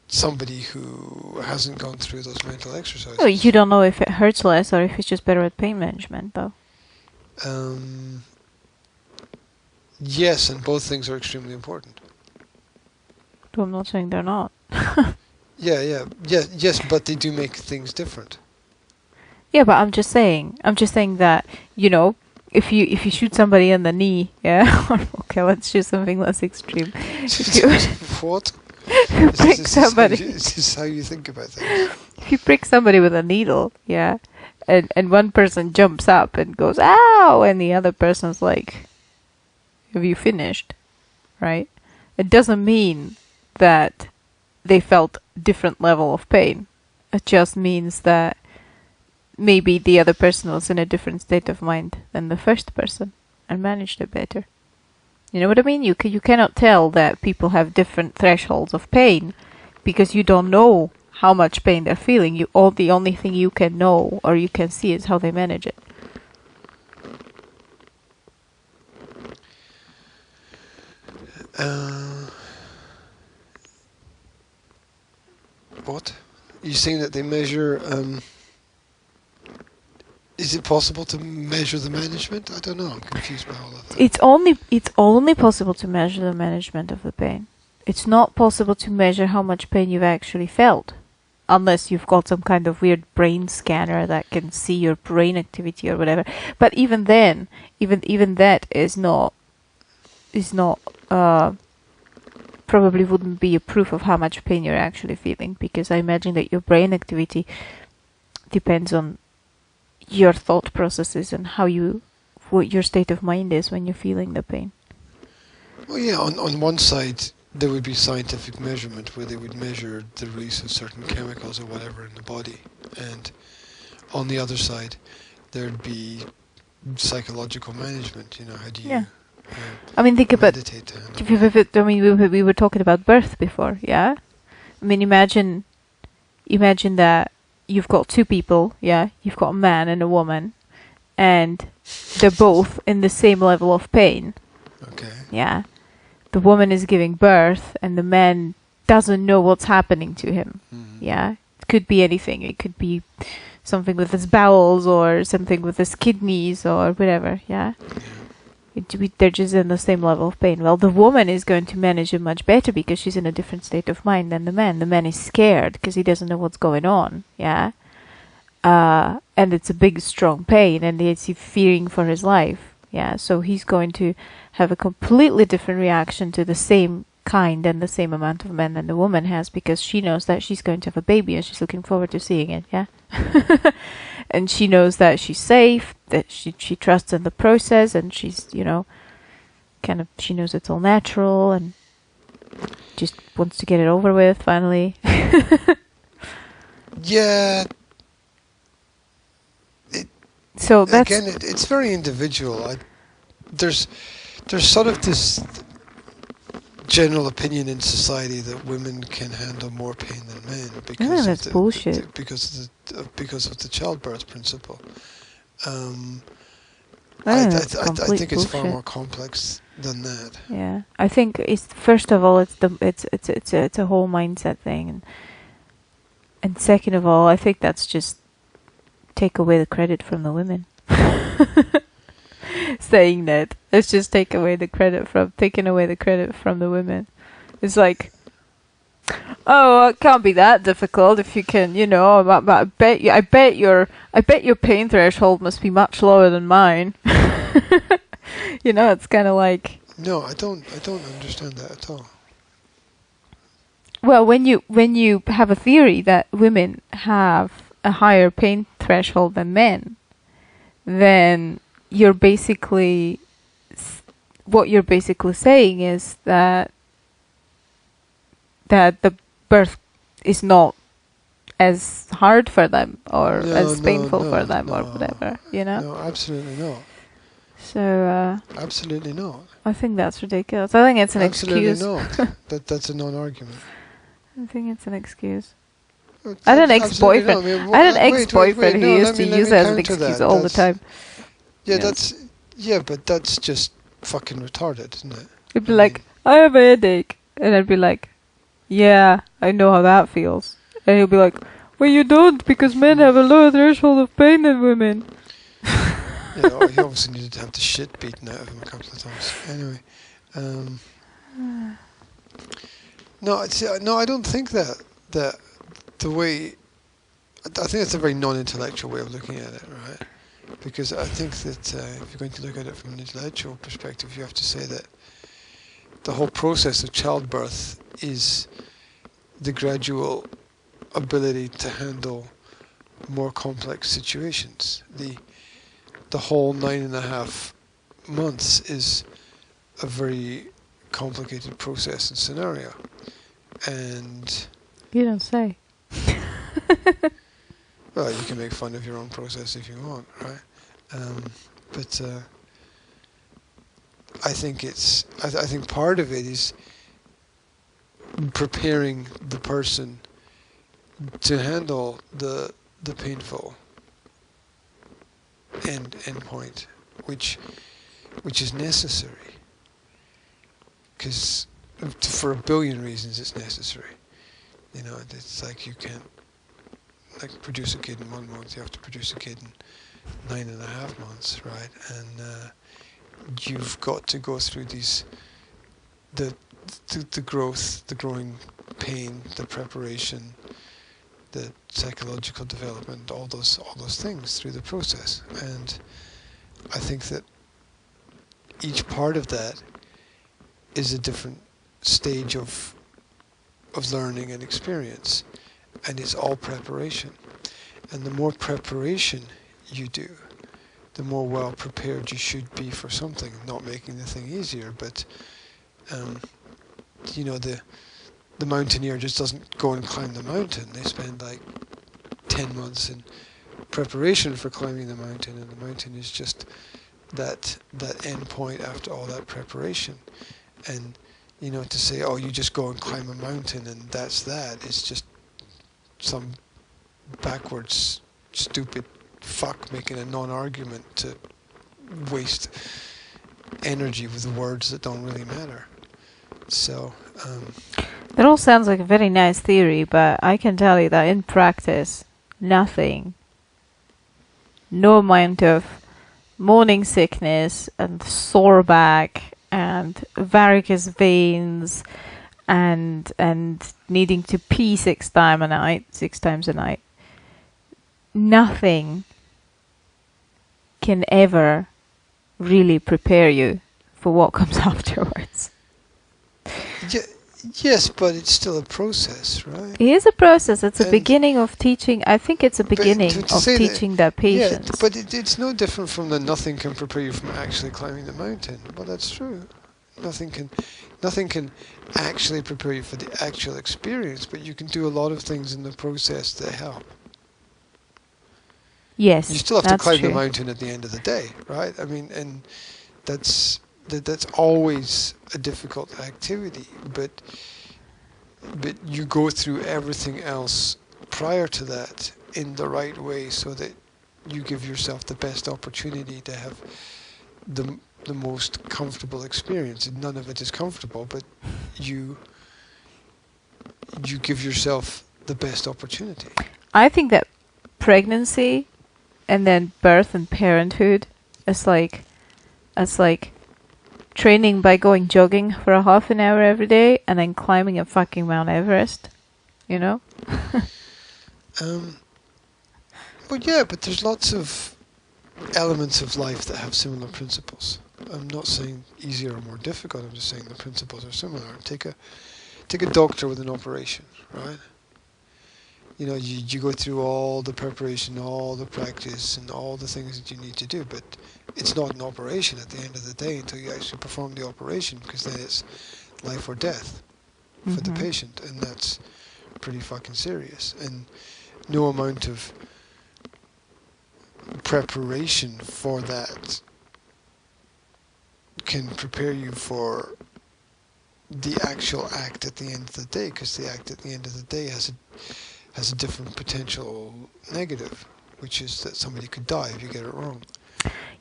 somebody who hasn't gone through those mental exercises. Oh, you don't know if it hurts less or if it's just better at pain management, though. Yes, and both things are extremely important. So I'm not saying they're not. Yes, but they do make things different. Yeah, but I'm just saying that, you know, if you shoot somebody in the knee, yeah, okay, let's choose something less extreme. What? This is how you think about things. If you prick somebody with a needle, yeah, and one person jumps up and goes, ow, and the other person's like, have you finished? Right? It doesn't mean that they felt different level of pain. It just means that maybe the other person was in a different state of mind than the first person and managed it better. You know what I mean? You cannot tell that people have different thresholds of pain because you don't know how much pain they're feeling. The only thing you can know or you can see is how they manage it. What? You're saying that they measure... is it possible to measure the management? I don't know. I'm confused by all of that. It's only possible to measure the management of the pain. It's not possible to measure how much pain you've actually felt, unless you've got some kind of weird brain scanner that can see your brain activity or whatever. But even then, even that is not probably wouldn't be a proof of how much pain you're actually feeling, because I imagine that your brain activity depends on your thought processes and what your state of mind is when you're feeling the pain. Well, yeah, on one side there would be scientific measurement where they would measure the release of certain chemicals or whatever in the body, and on the other side there'd be psychological management. You know, how do you... Yeah. I mean, think about... meditate? I mean, we were talking about birth before, yeah? I mean, imagine that you've got two people, yeah? You've got a man and a woman, and they're both in the same level of pain. Okay. Yeah. The woman is giving birth, and the man doesn't know what's happening to him. Mm-hmm. Yeah. It could be anything. It could be something with his bowels, or something with his kidneys, or whatever, yeah? They're just in the same level of pain. Well, the woman is going to manage it much better because she's in a different state of mind than the man. The man is scared because he doesn't know what's going on, yeah? And it's a big, strong pain, and he's fearing for his life, yeah? So he's going to have a completely different reaction to the same kind and the same amount of men than the woman has, because she knows that she's going to have a baby and she's looking forward to seeing it, yeah? And she knows that she's safe, that she trusts in the process, and she's, you know, she knows it's all natural and just wants to get it over with finally. Yeah. So that's... Again, it's very individual. There's sort of this general opinion in society that women can handle more pain than men because that's bullshit. Because of the childbirth principle. I think it's far more complex than that. Yeah, I think it's, first of all, it's a whole mindset thing, and second of all, I think that's just take away the credit from the women. Saying that, let's just taking away the credit from the women. It's like, oh, it can't be that difficult if you can, you know. But I bet your pain threshold must be much lower than mine. You know, it's kind of like. No, I don't understand that at all. Well, when you have a theory that women have a higher pain threshold than men, then you're basically, what you're basically saying is that the birth is not as hard for them or as painful for them or whatever, you know? No, absolutely not. So absolutely not. I think that's ridiculous. I think it's an excuse. Absolutely not. That's a non-argument. I think it's an excuse. I had an ex-boyfriend. No, I had an ex-boyfriend who used to use it as an excuse all the time. Yeah, but that's just fucking retarded, isn't it? He'd be like, I have a headache. And I'd be like, yeah, I know how that feels. And he'll be like, well, you don't, because men have a lower threshold of pain than women. Yeah, he obviously needed to have the shit beaten out of him a couple of times. Anyway. No, I don't think that the way... I think that's a very non-intellectual way of looking at it, right? Because I think that if you're going to look at it from an intellectual perspective, you have to say that the whole process of childbirth is the gradual ability to handle more complex situations. The whole 9.5 months is a very complicated process and scenario. And... You don't say. Well, you can make fun of your own process if you want, right? But I think I think part of it is preparing the person to handle the painful end point, which is necessary, because for a billion reasons it's necessary. You know, it's like you can't produce a kid in 1 month. You have to produce a kid in 9.5 months, right? And you've got to go through the growth, the growing pain, the preparation, the psychological development, all those things through the process. And I think that each part of that is a different stage of learning and experience, and it's all preparation. And the more preparation you do, the more well prepared you should be for something. Not making the thing easier, but you know, the mountaineer just doesn't go and climb the mountain. They spend like 10 months in preparation for climbing the mountain, and the mountain is just that end point after all that preparation. And you know, to say, oh, you just go and climb a mountain and that's that, it's just some backwards, stupid fuck making a non-argument to waste energy with words that don't really matter. So that all sounds like a very nice theory, but I can tell you that in practice, nothing, no amount of morning sickness and sore back and varicose veins and needing to pee 6 times a night, nothing can ever really prepare you for what comes afterwards. Yes, but it's still a process, right? It is a process. It's a beginning of teaching. I think it's a beginning of teaching that patience. Yeah, but it's no different from the nothing can prepare you from actually climbing the mountain. Well, that's true. Nothing can actually prepare you for the actual experience, but you can do a lot of things in the process that help. Yes, you still have to climb true. the mountain at the end of the day, right? I mean, and that's always a difficult activity, but you go through everything else prior to that in the right way, so that you give yourself the best opportunity to have the most comfortable experience. And none of it is comfortable, but you give yourself the best opportunity. I think that pregnancy and then birth and parenthood is like training by going jogging for a half an hour every day and then climbing a fucking Mount Everest, you know? Well, yeah, but there's lots of elements of life that have similar principles. I'm not saying easier or more difficult, I'm just saying the principles are similar. Take a doctor with an operation, right? You know, you go through all the preparation, all the practice, and all the things that you need to do, but it's not an operation at the end of the day until you actually perform the operation, because then it's life or death for the patient, and that's pretty fucking serious. And no amount of preparation for that can prepare you for the actual act at the end of the day, because the act at the end of the day has a different potential negative, which is that somebody could die if you get it wrong.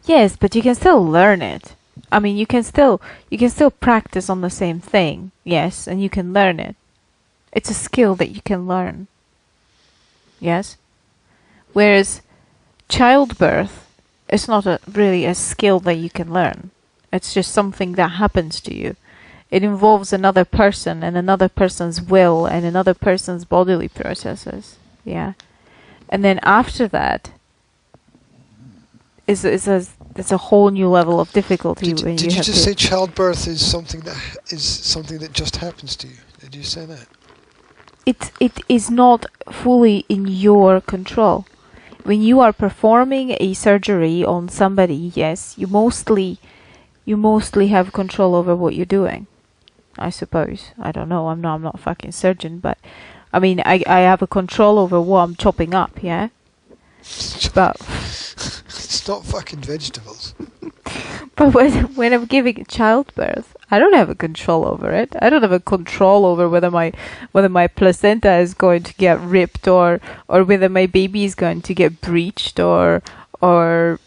Yes, but you can still learn it. I mean, you can still practice on the same thing, yes, and you can learn it. It's a skill that you can learn. Yes? Whereas childbirth is not really a skill that you can learn. It's just something that happens to you. It involves another person and another person's will and another person's bodily processes. Yeah. And then after that it's a whole new level of difficulty. Did you just say childbirth is something that just happens to you? Did you say that? It is not fully in your control. When you are performing a surgery on somebody, yes, you mostly have control over what you're doing. I suppose. I don't know. I'm not a fucking surgeon, but I mean, I have a control over what I'm chopping up, yeah? But it's not fucking vegetables. But when I'm giving childbirth, I don't have a control over it. I don't have a control over whether my placenta is going to get ripped or whether my baby is going to get breached or or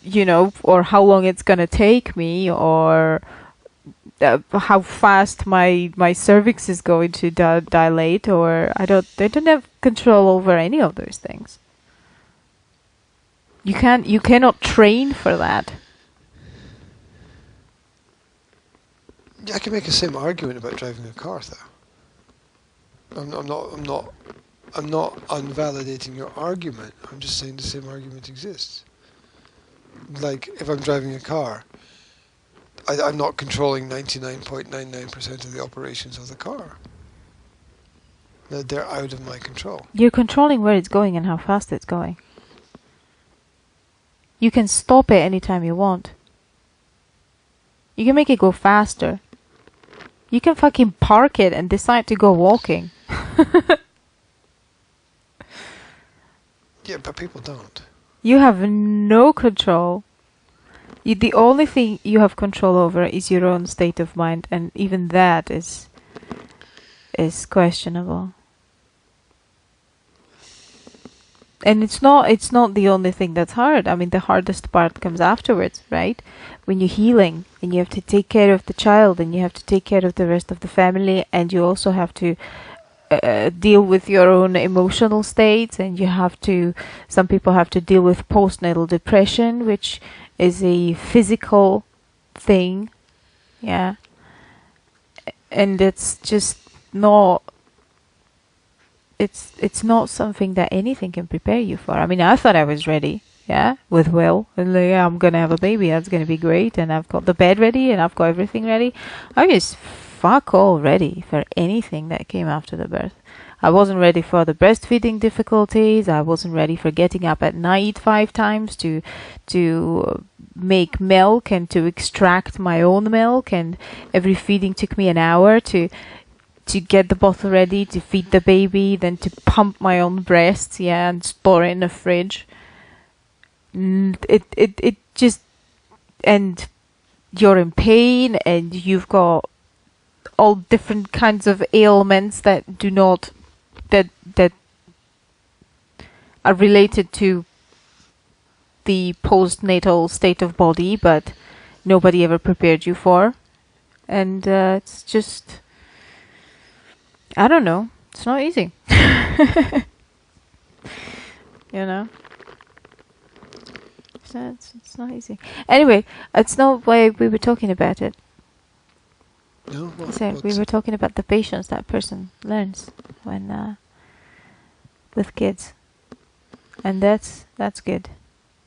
how long it's going to take me or how fast my cervix is going to dilate, or I don't have control over any of those things. You cannot train for that. I can make the same argument about driving a car, though. I'm not unvalidating your argument. I'm just saying the same argument exists. Like, if I'm driving a car, I'm not controlling 99.99% of the operations of the car. They're out of my control. You're controlling where it's going and how fast it's going. You can stop it anytime you want. You can make it go faster. You can fucking park it and decide to go walking. Yeah, but people don't. You have no control. The only thing you have control over is your own state of mind, and even that is questionable. And it's not the only thing that's hard. I mean, the hardest part comes afterwards, right? When you're healing and you have to take care of the child and you have to take care of the rest of the family, and you also have to deal with your own emotional states, and some people have to deal with postnatal depression, which is a physical thing, yeah. And it's just not. It's not something that anything can prepare you for. I mean, I thought I was ready, yeah, with Will, and yeah, I'm gonna have a baby. That's gonna be great, and I've got the bed ready, and I've got everything ready. I was fuck all ready for anything that came after the birth. I wasn't ready for the breastfeeding difficulties. I wasn't ready for getting up at night 5 times to make milk and to extract my own milk, and every feeding took me an hour to get the bottle ready, to feed the baby, then to pump my own breasts, yeah, and store it in the fridge. It just, and you're in pain, and you've got all different kinds of ailments that are related to the postnatal state of body, but nobody ever prepared you for. And it's just, I don't know, it's not easy. You know? It's not easy. Anyway, it's not why we were talking about it. No, We were talking about the patience that person learns when with kids, and that's good.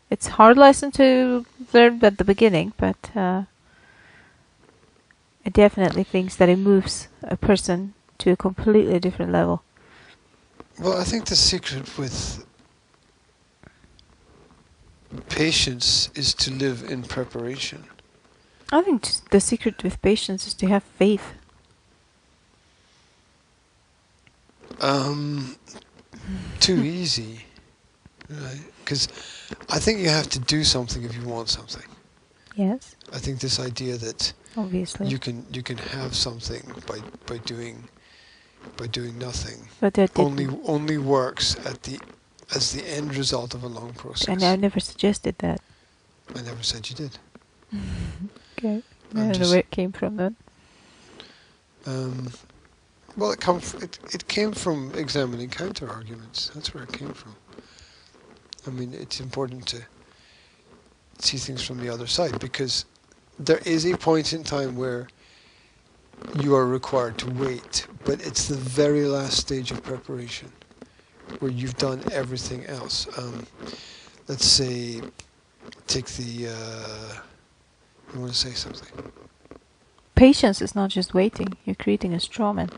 It's a hard lesson to learn at the beginning, but I definitely think that it moves a person to a completely different level. Well, I think the secret with patience is to live in preparation. I think the secret with patience is to have faith. Too easy, right? Because I think you have to do something if you want something. Yes. I think this idea that Obviously you can have something by doing nothing, but that only works as the end result of a long process. And I never suggested that. I never said you did. Okay. I don't know where it came from then. Well, it came from examining counter arguments. That's where it came from. I mean, it's important to see things from the other side, because there is a point in time where you are required to wait, but it's the very last stage of preparation where you've done everything else. Let's say, take the... you want to say something? Patience is not just waiting. You're creating a straw man.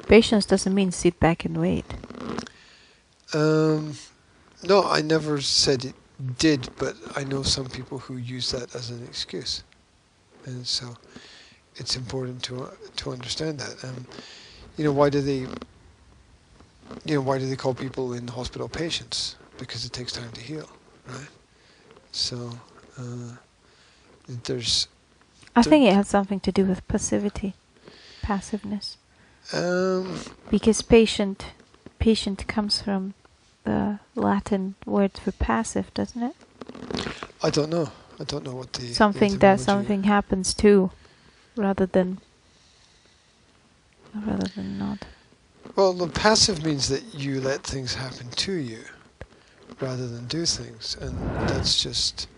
Patience doesn't mean sit back and wait. No, I never said it did, but I know some people who use that as an excuse, and so it's important to understand that. Why do they call people in hospital patients? Because it takes time to heal, right? So there's I think it has something to do with passivity, passiveness. Because patient comes from the Latin word for passive, doesn't it? I don't know. I don't know what the something that something happens to, rather than not. Well, the passive means that you let things happen to you, rather than do things, and that's just,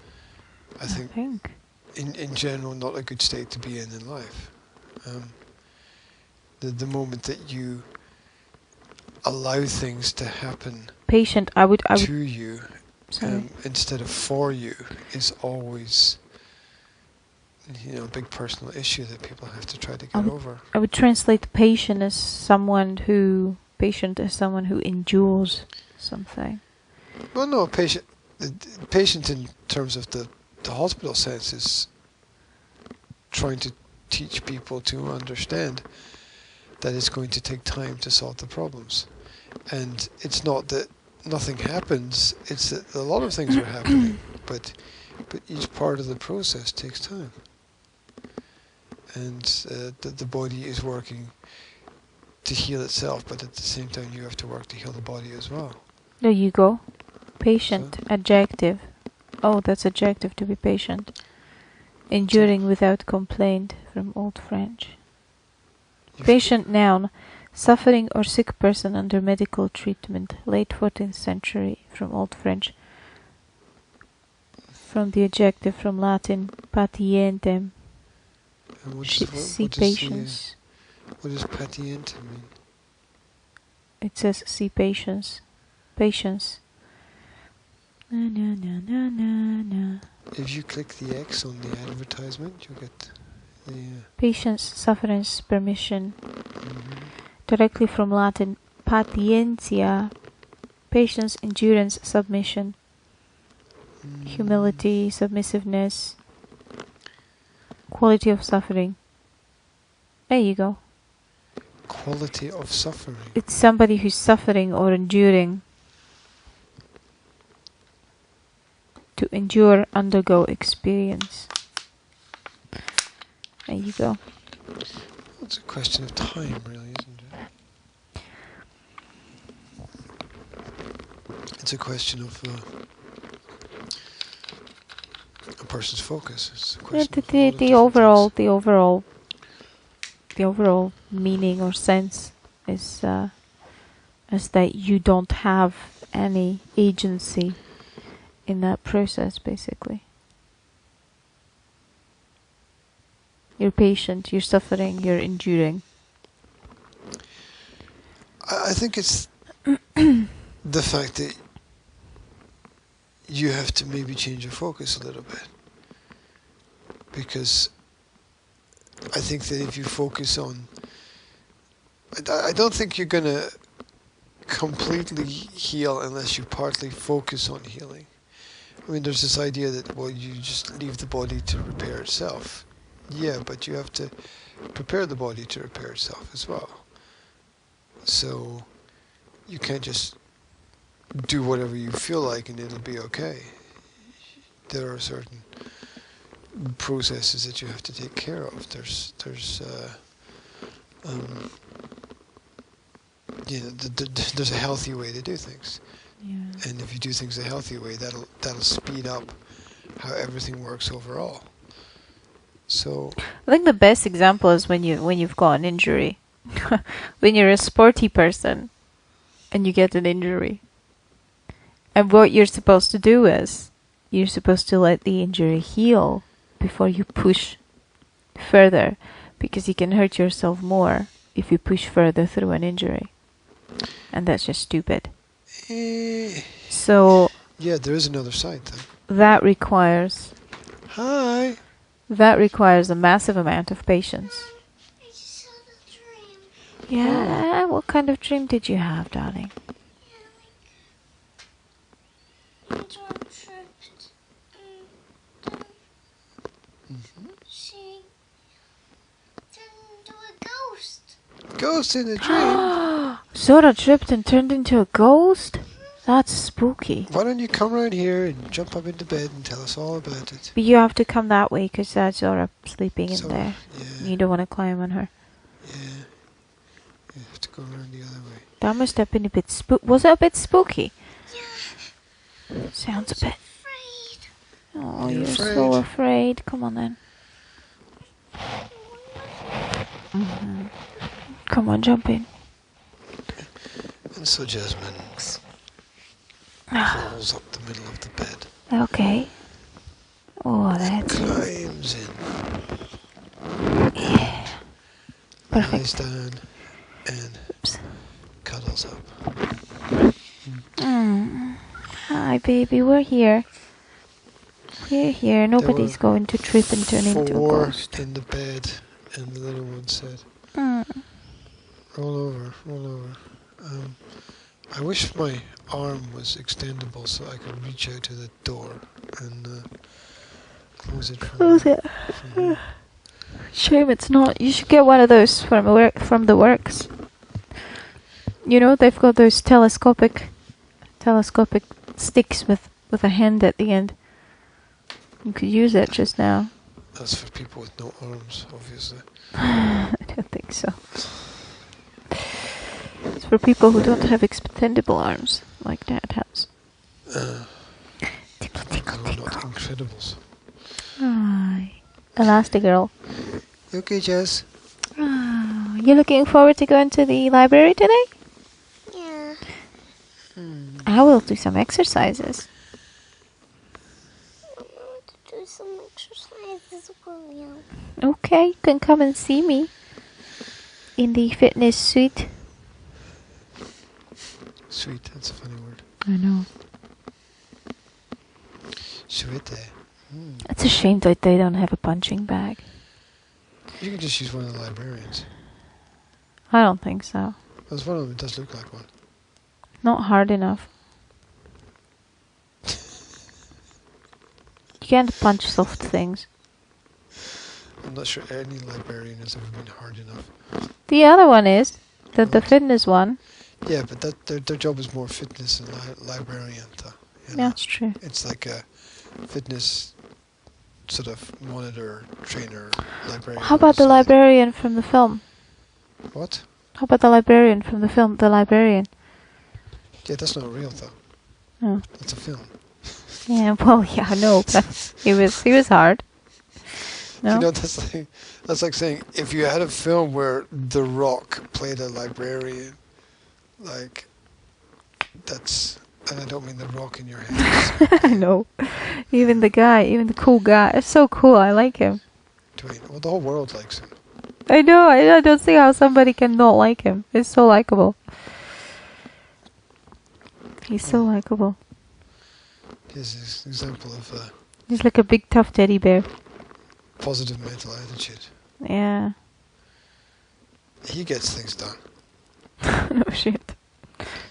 I think. In general, not a good state to be in life. The moment that you allow things to happen to you instead of for you is always, a big personal issue that people have to try to get over. I would translate patient as someone who endures something. Well, no, patient in terms of the hospital sense is trying to teach people to understand that it's going to take time to solve the problems. And it's not that nothing happens, it's that a lot of things are happening, but each part of the process takes time. And the body is working to heal itself, but at the same time you have to work to heal the body as well. There you go. Patient, so, adjective. Oh, that's adjective, to be patient. Enduring without complaint, from Old French. Patient, noun. Suffering or sick person under medical treatment. Late 14th century, from Old French. From the adjective, from Latin, patientem. See patience. What does patientem mean? It says see patience. Patience. Na, na, na, na, na, na. If you click the X on the advertisement, you get the... Patience, sufferance, permission. Directly from Latin, patientia. Patience, endurance, submission. Humility, submissiveness. Quality of suffering. There you go. Quality of suffering. It's somebody who's suffering or enduring. To endure, undergo, experience. There you go. It's a question of time, really, isn't it? It's a question of a person's focus. It's a question the overall meaning or sense is that you don't have any agency in that process, basically. You're patient, you're suffering, you're enduring. I think it's the fact that you have to maybe change your focus a little bit. Because I think that if you focus on... I don't think you're going to completely heal unless you partly focus on healing. I mean, there's this idea that, well, you just leave the body to repair itself. Yeah, but you have to prepare the body to repair itself as well. So you can't just do whatever you feel like and it'll be okay. There are certain processes that you have to take care of. There's a healthy way to do things. Yeah. And if you do things a healthy way, that'll speed up how everything works overall. So I think the best example is when you've got an injury. When you're a sporty person and you get an injury. And what you're supposed to do is you're supposed to let the injury heal before you push further, because you can hurt yourself more if you push further through an injury. And that's just stupid. So yeah, there is another side though. That requires a massive amount of patience. I just had a dream. Yeah, what kind of dream did you have, darling? Yeah, like John tripped and she turned into a ghost. Ghost in a dream. Sora tripped and turned into a ghost? That's spooky. Why don't you come round here and jump up into bed and tell us all about it? But you have to come that way because Dad's sort of sleeping in So, there. yeah, You don't want to climb on her. yeah. You have to go around the other way. That must have been a bit Was it a bit spooky? Yeah. Sounds a bit. Afraid. Oh, You're you're so afraid. Come on then. Come on, jump in. And so Jasmine crawls up the middle of the bed. Okay. Oh, that's it. Climbs in. Yeah. Lies Perfect. down and cuddles up. Hi, baby. We're here. We're here. Nobody's were going to trip and turn into a 4 ghost. in the bed, and the little one said, roll over, roll over. I wish my arm was extendable so I could reach out to the door and close it from Close it. from here. Shame it's not. You should get one of those from the works. You know, they've got those telescopic sticks with a hand at the end. You could use it just now. That's for people with no arms, obviously. I don't think so. It's for people who don't have extendable arms, like Dad has. Tickle, tickle, No, not tickle. Incredibles. Hi. Elastigirl. You okay, Jess? Oh, you looking forward to going to the library today? Yeah. I will do some exercises. I want to do some exercises, William. Okay, you can come and see me in the fitness suite. Sweet, that's a funny word. I know. Sweet. It's a shame that they don't have a punching bag. You can just use one of the librarians. I don't think so. There's one of them that does look like one. Not hard enough. You can't punch soft things. I'm not sure any librarian has ever been hard enough. The other one is the fitness one. Yeah, but their job is more fitness than librarian. You know? Yeah, that's true. It's like a fitness sort of monitor, trainer, librarian. How about the librarian from the film? What? How about the librarian from the film? The librarian. Yeah, that's not real though. Oh. That's a film. Yeah, well, yeah, I know, but he was hard. No? You know, that's like saying if you had a film where The Rock played a librarian, like that's, and I don't mean The Rock in your head. I know. Even the cool guy. It's so cool. I like him. Dwayne. Well, the whole world likes him. I know. I don't see how somebody can not like him. It's so likable. He's so likable. He's an example of He's like a big tough teddy bear. positive mental attitude. Yeah. He gets things done. No shit.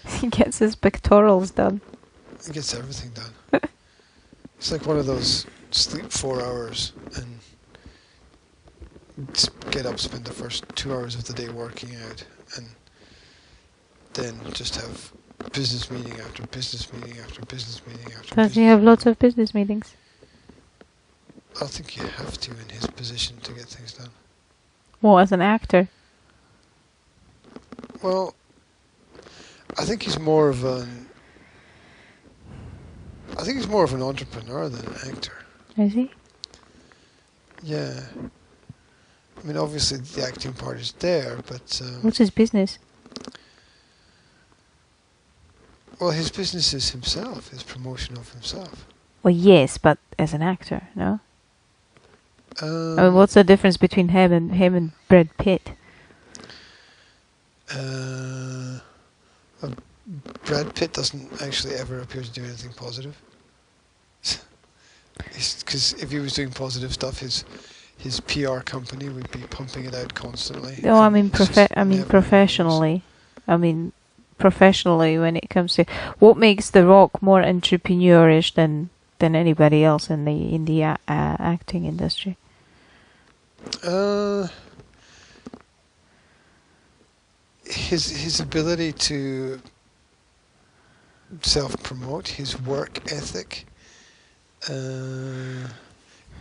He gets his pectorals done. He gets everything done. It's like one of those sleep 4 hours and get up, spend the first 2 hours of the day working out, and then just have business meeting after business meeting after business meeting after Does he have lots of business meetings? I think you have to in his position to get things done. Well, as an actor. Well, I think he's more of an entrepreneur than an actor. Is he? Yeah. I mean, obviously the acting part is there, but What's his business? well, his business is himself, his promotion of himself. Well, yes, but as an actor, no? I mean, Um, what's the difference between him and Brad Pitt? Brad Pitt doesn't actually ever appear to do anything positive. Because if he was doing positive stuff, his PR company would be pumping it out constantly. No, I and mean it's just never professionally. I mean professionally when it comes to what makes The Rock more entrepreneurish than anybody else in the acting industry. His ability to self-promote, his work ethic,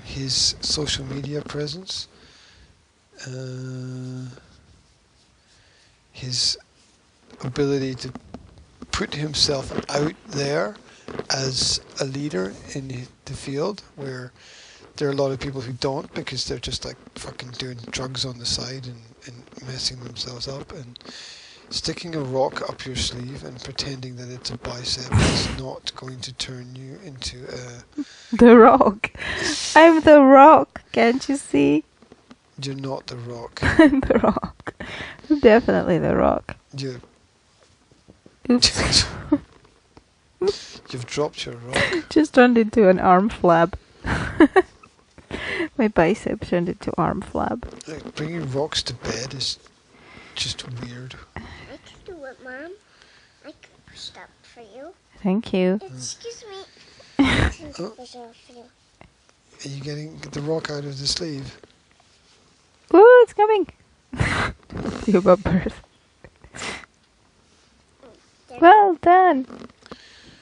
his social media presence, his ability to put himself out there as a leader in the field, where there are a lot of people who don't, because they're just like fucking doing drugs on the side and messing themselves up, and sticking a rock up your sleeve and pretending that it's a bicep is not going to turn you into a... The Rock. I'm The Rock, can't you see? You're not The Rock. I'm The Rock. I'm definitely The Rock. You, Oops. you've dropped your rock. Just turned into an arm flab. My bicep turned into arm flab. Like, bringing rocks to bed is just weird. I can do it, Mom. I can push it up for you. Thank you. Excuse me. I can push it up for you. Are you getting the rock out of the sleeve? Ooh, it's coming. You about birth. Well done.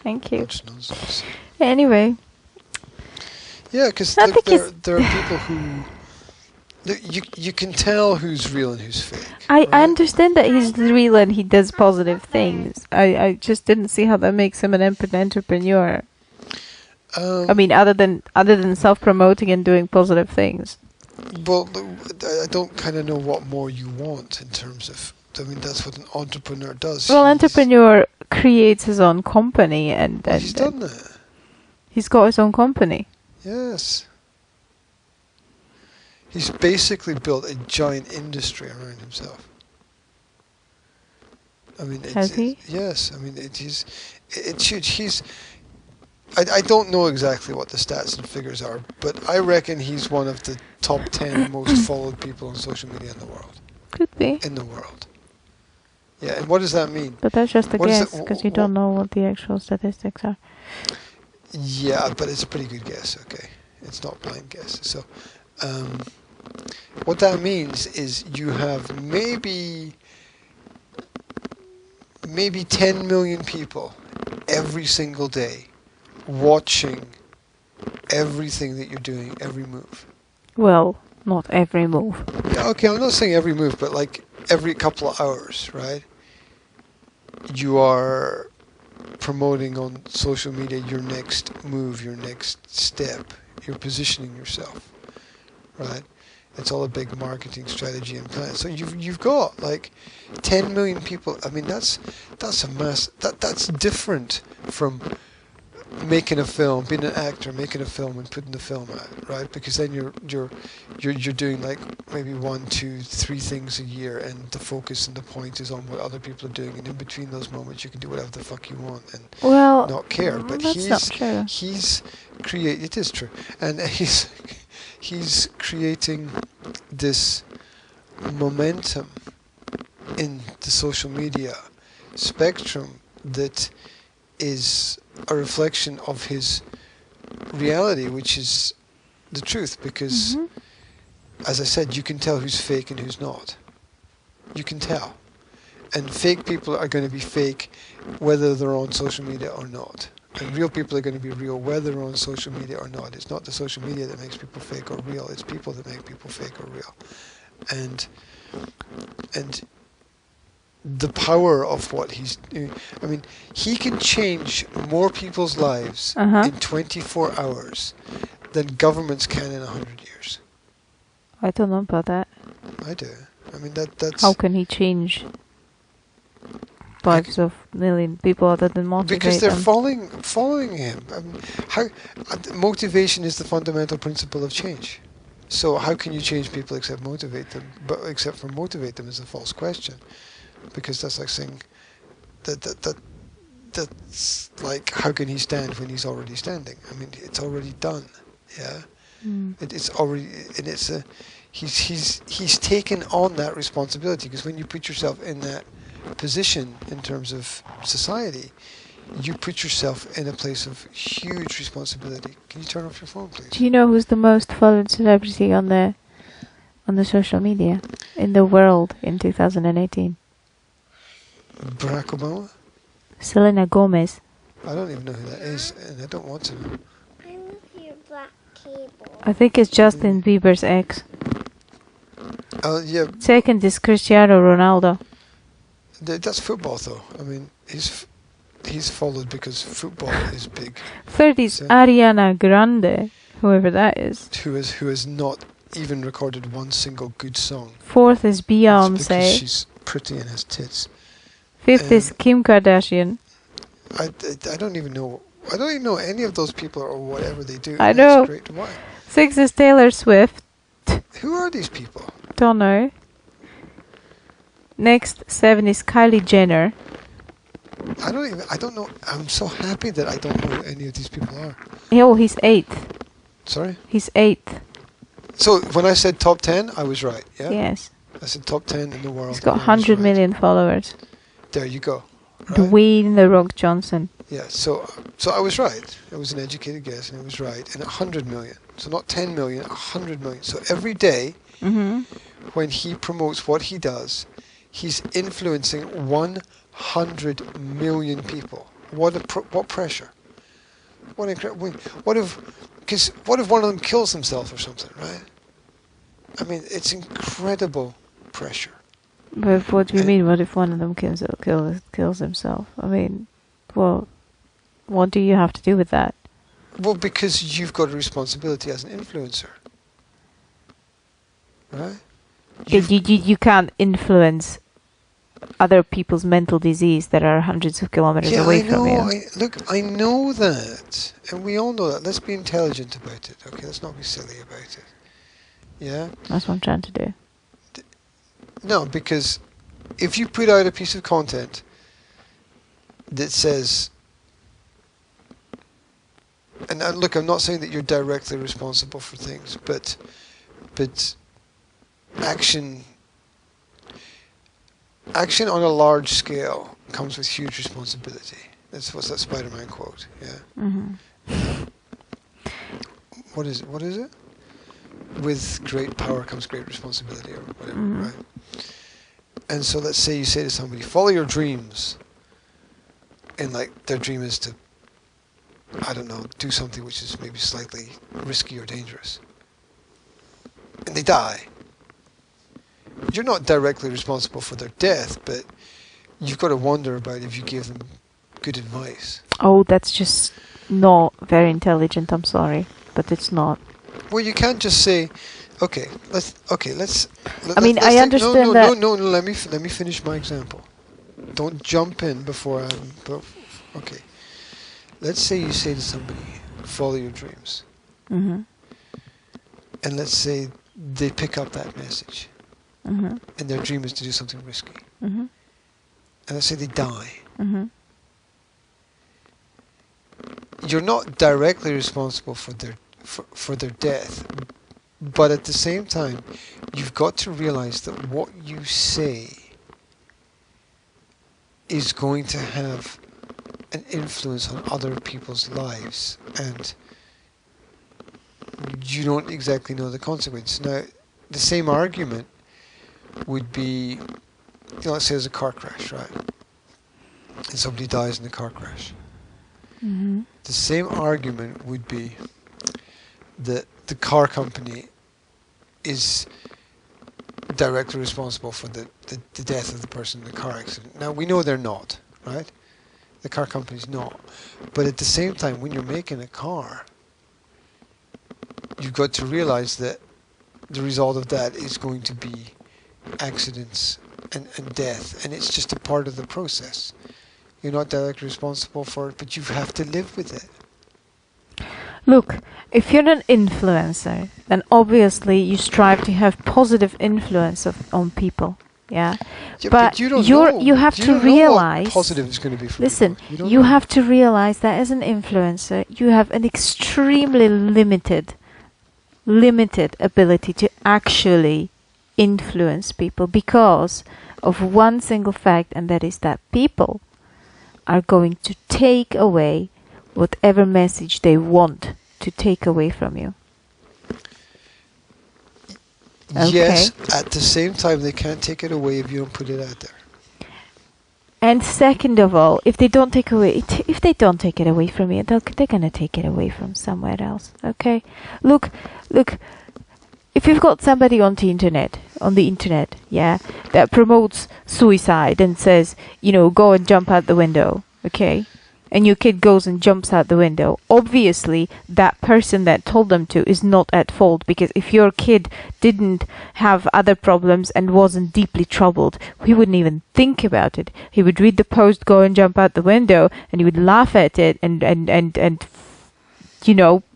Thank you. Much nonsense. Anyway, Yeah, because I think there are people who... You can tell who's real and who's fake. I right? understand that he's real and he does positive things. I just didn't see how that makes him an entrepreneur. I mean, other than self-promoting and doing positive things. Well, I don't kind of know what more you want in terms of... I mean, that's what an entrepreneur does. Well, entrepreneur creates his own company and He's done that. He's got his own company. Yes. He's basically built a giant industry around himself. I mean, Has he? Yes. I mean, it's huge. He's... I don't know exactly what the stats and figures are, but I reckon he's one of the top 10 most followed people on social media in the world. Could be. In the world. Yeah, and what does that mean? But that's just a What is guess, it- because you don't know what the actual statistics are. Yeah, but it's a pretty good guess, okay? It's not blind guess. So, what that means is you have maybe 10 million people every single day watching everything that you're doing, every move. Well, not every move. Yeah, okay, I'm not saying every move, but like every couple of hours, right? You are promoting on social media your next move, your next step. You're positioning yourself, right? It's all a big marketing strategy and plan. So you've got like 10 million people. I mean, that's a mass. That's different from making a film, being an actor, making a film and putting the film out, right? Because then you're doing like maybe 1, 2, 3 things a year, and the focus and the point is on what other people are doing, and in between those moments you can do whatever the fuck you want and not care. But that's not true. It is true, and he's creating this momentum in the social media spectrum that is a reflection of his reality, which is the truth, because as I said, you can tell who's fake and who's not. You can tell. And fake people are going to be fake whether they're on social media or not. And real people are going to be real whether they're on social media or not. It's not the social media that makes people fake or real, it's people that make people fake or real. And the power of what he's doing. I mean, he can change more people's lives in 24 hours than governments can in 100 years. I don't know about that. I do. I mean, that's... How can he change lives of million people other than motivate because they're them? following him. I mean, motivation is the fundamental principle of change. So how can you change people except motivate them? But except for motivate them is a false question. Because that's like saying that's like, how can he stand when he's already standing? I mean, it's already done. Yeah, it's already, and it's he's taken on that responsibility, because when you put yourself in that position in terms of society, you put yourself in a place of huge responsibility. Can you turn off your phone, please? Do you know who's the most followed celebrity on the social media in the world in 2018? Barack Obama? Selena Gomez. I don't even know who that is, and I don't want to know. I love your black cable. I think it's Justin Bieber's ex. Oh yeah, Second is Cristiano Ronaldo. that's football though. I mean, he's followed because football is big. Third is So- Ariana Grande, whoever that is. Who has not even recorded one single good song. Fourth is It's because Beyonce. she's pretty and has tits. Fifth is Kim Kardashian. I don't even know. I don't even know any of those people or whatever they do. I and that's know. Great. Why? Sixth is Taylor Swift. Who are these people? Don't know. Next, 7 is Kylie Jenner. I don't know. I'm so happy that I don't know who any of these people are. Oh, he's 8th. Sorry. He's 8th. So when I said top 10, I was right. Yeah. Yes. I said top 10 in the world. He's got and I was 100 right. million followers. There you go. Right? Dwayne The Rock Johnson. Yeah. So I was right. It was an educated guess, and it was right. And 100 million. So not 10 million, 100 million. So every day Mm-hmm. when he promotes what he does, he's influencing 100 million people. What pressure? What if one of them kills himself or something, right? I mean, it's incredible pressure. But what do you mean? What if one of them kills himself? I mean, well, what do you have to do with that? Well, because you've got a responsibility as an influencer, right? You can't influence other people's mental disease that are hundreds of kilometers Yeah, away I know. from you. I know that, and we all know that. Let's be intelligent about it, okay? Let's not be silly about it. Yeah. That's what I'm trying to do. No, because if you put out a piece of content that says, and look, I'm not saying that you're directly responsible for things, but action on a large scale comes with huge responsibility. That's what's that Spider-Man quote, yeah? Mm-hmm. What is it? With great power comes great responsibility, or whatever, Mhm. right? And so let's say you say to somebody, follow your dreams, and like their dream is to, I don't know, do something which is maybe slightly risky or dangerous, and they die. You're not directly responsible for their death, but you've got to wonder about if you give them good advice. Oh, that's just not very intelligent. I'm sorry, but it's not. Well, you can't just say, okay, let's. I mean, I understand that. No. Let me finish my example. Don't jump in before I'm. Okay. Let's say you say to somebody, follow your dreams, Mm-hmm. and let's say they pick up that message, Mm-hmm. and their dream is to do something risky, Mm-hmm. and let's say they die. Mm-hmm. You're not directly responsible for their death, but at the same time, you've got to realize that what you say is going to have an influence on other people's lives, and you don't exactly know the consequence. Now, the same argument would be, let's say there's a car crash, right? And somebody dies in the car crash. Mm-hmm. The same argument would be that the car company is directly responsible for the death of the person in the car accident. Now, we know they're not, right? The car company's not. But at the same time, when you're making a car, you've got to realize that the result of that is going to be accidents and death, and it's just a part of the process. You're not directly responsible for it, but you have to live with it. Look, if you're an influencer, then obviously you strive to have positive influence on people. Yeah, Yeah, but you don't you have you to don't know what realize. positive is going to be for Listen, people. don't you know. have to realize that as an influencer, you have an extremely limited ability to actually influence people because of one single fact, and that is that people are going to take away whatever message they want to take away from you. Yes, at the same time, they can't take it away if you don't put it out there. And second of all, if they don't take it away from you, they're gonna take it away from somewhere else. Okay, look. If you've got somebody on the internet, yeah, that promotes suicide and says, go and jump out the window, okay, and your kid goes and jumps out the window, obviously that person that told them to is not at fault, because if your kid didn't have other problems and wasn't deeply troubled, he wouldn't even think about it. He would read the post, go and jump out the window, and he would laugh at it and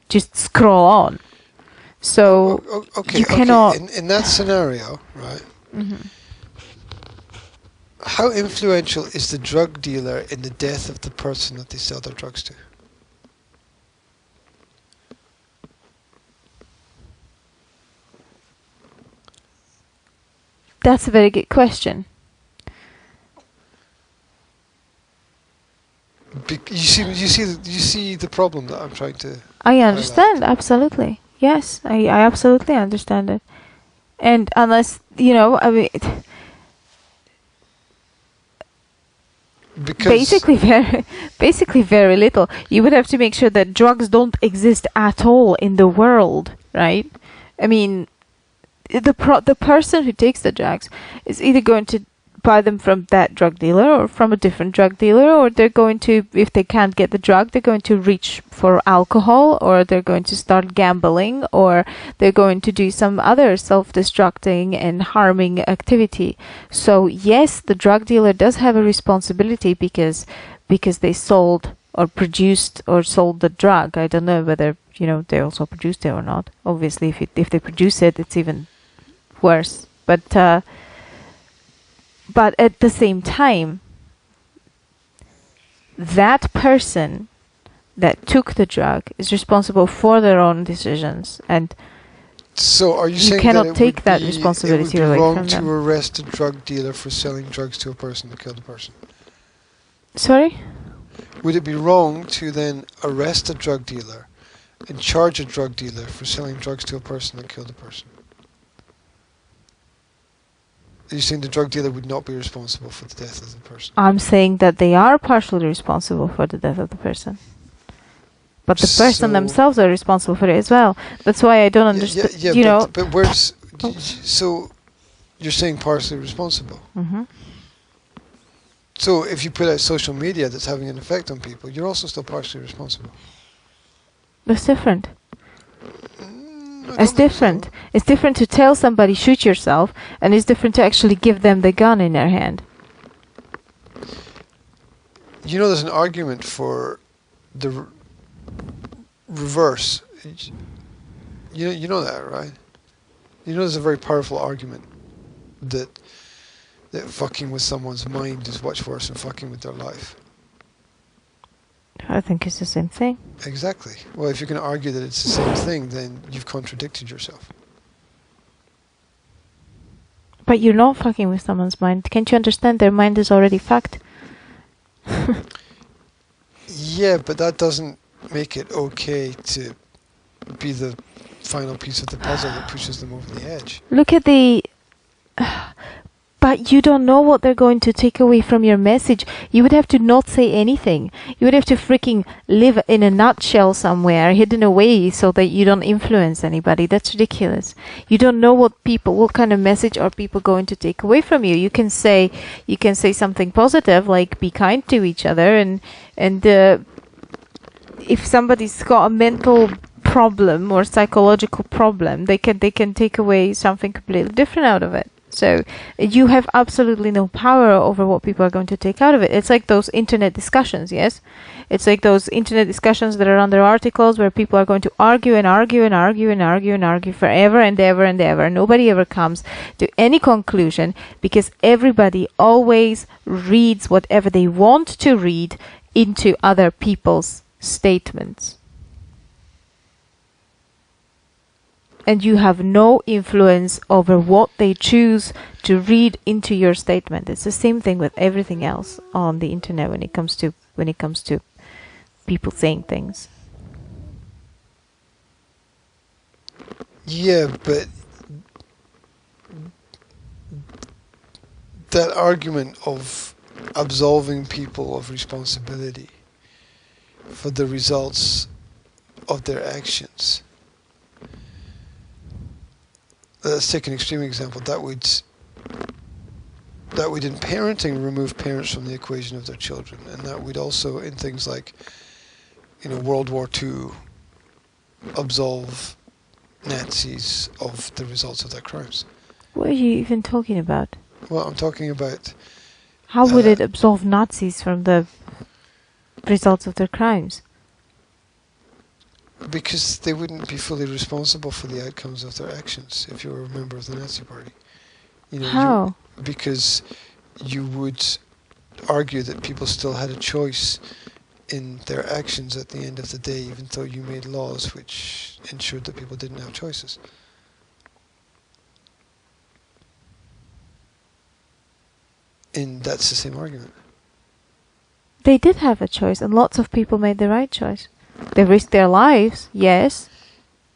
just scroll on. So you cannot. In that scenario, right? Mm-hmm. How influential is the drug dealer in the death of the person that they sell their drugs to? That's a very good question. You see the problem that I'm trying to. I understand, absolutely. Yes, I absolutely understand it. And unless Because basically very little. You would have to make sure that drugs don't exist at all in the world, right? I mean, the person who takes the drugs is either going to buy them from that drug dealer or from a different drug dealer, or they're going to, if they can't get the drug, they're going to reach for alcohol, or they're going to start gambling, or they're going to do some other self-destructing and harming activity. So yes, the drug dealer does have a responsibility because they sold or produced or sold the drug. I don't know whether they also produced it or not. Obviously, if they produce it, it's even worse. But at the same time, that person that took the drug is responsible for their own decisions, and so are you you saying cannot that take that responsibility away from them? It would be wrong to arrest a drug dealer for selling drugs to a person that killed a person? Sorry? Would it be wrong to then arrest a drug dealer and charge a drug dealer for selling drugs to a person that killed a person? Are you saying the drug dealer would not be responsible for the death of the person? I'm saying that they are partially responsible for the death of the person. But the person themselves are responsible for it as well. That's why I don't understand. But where's... So, you're saying partially responsible. Mm-hmm. So, if you put out social media that's having an effect on people, you're also still partially responsible. That's different. It's different. It's different to tell somebody shoot yourself, and it's different to actually give them the gun in their hand. There's an argument for the reverse. You know that, right? There's a very powerful argument that fucking with someone's mind is much worse than fucking with their life. I think it's the same thing. Exactly. Well, if you're going to argue that it's the same thing, then you've contradicted yourself. But you're not fucking with someone's mind. Can't you understand their mind is already fucked? Yeah, but that doesn't make it okay to be the final piece of the puzzle that pushes them over the edge. Look at the... But you don't know what they're going to take away from your message. You would have to not say anything. You would have to freaking live in a nutshell somewhere, hidden away, so that you don't influence anybody. That's ridiculous. You don't know what kind of message are people going to take away from you. You can say something positive, like be kind to each other, and if somebody's got a mental problem or psychological problem, they can take away something completely different out of it. So you have absolutely no power over what people are going to take out of it. It's like those internet discussions, yes? It's like those internet discussions that are under articles where people are going to argue and argue and argue and argue and argue forever and ever and ever. Nobody ever comes to any conclusion because everybody always reads whatever they want to read into other people's statements. And you have no influence over what they choose to read into your statement. It's the same thing with everything else on the internet when it comes to people saying things. Yeah, but that argument of absolving people of responsibility for the results of their actions. Let's take an extreme example. That would in parenting remove parents from the equation of their children, and that would also in things like, World War II, absolve Nazis of the results of their crimes. What are you even talking about? Well, I'm talking about... How would it absolve Nazis from the results of their crimes? Because they wouldn't be fully responsible for the outcomes of their actions if you were a member of the Nazi Party. How? Because you would argue that people still had a choice in their actions at the end of the day, even though you made laws which ensured that people didn't have choices. And that's the same argument. They did have a choice, and lots of people made the right choice. They risked their lives, yes,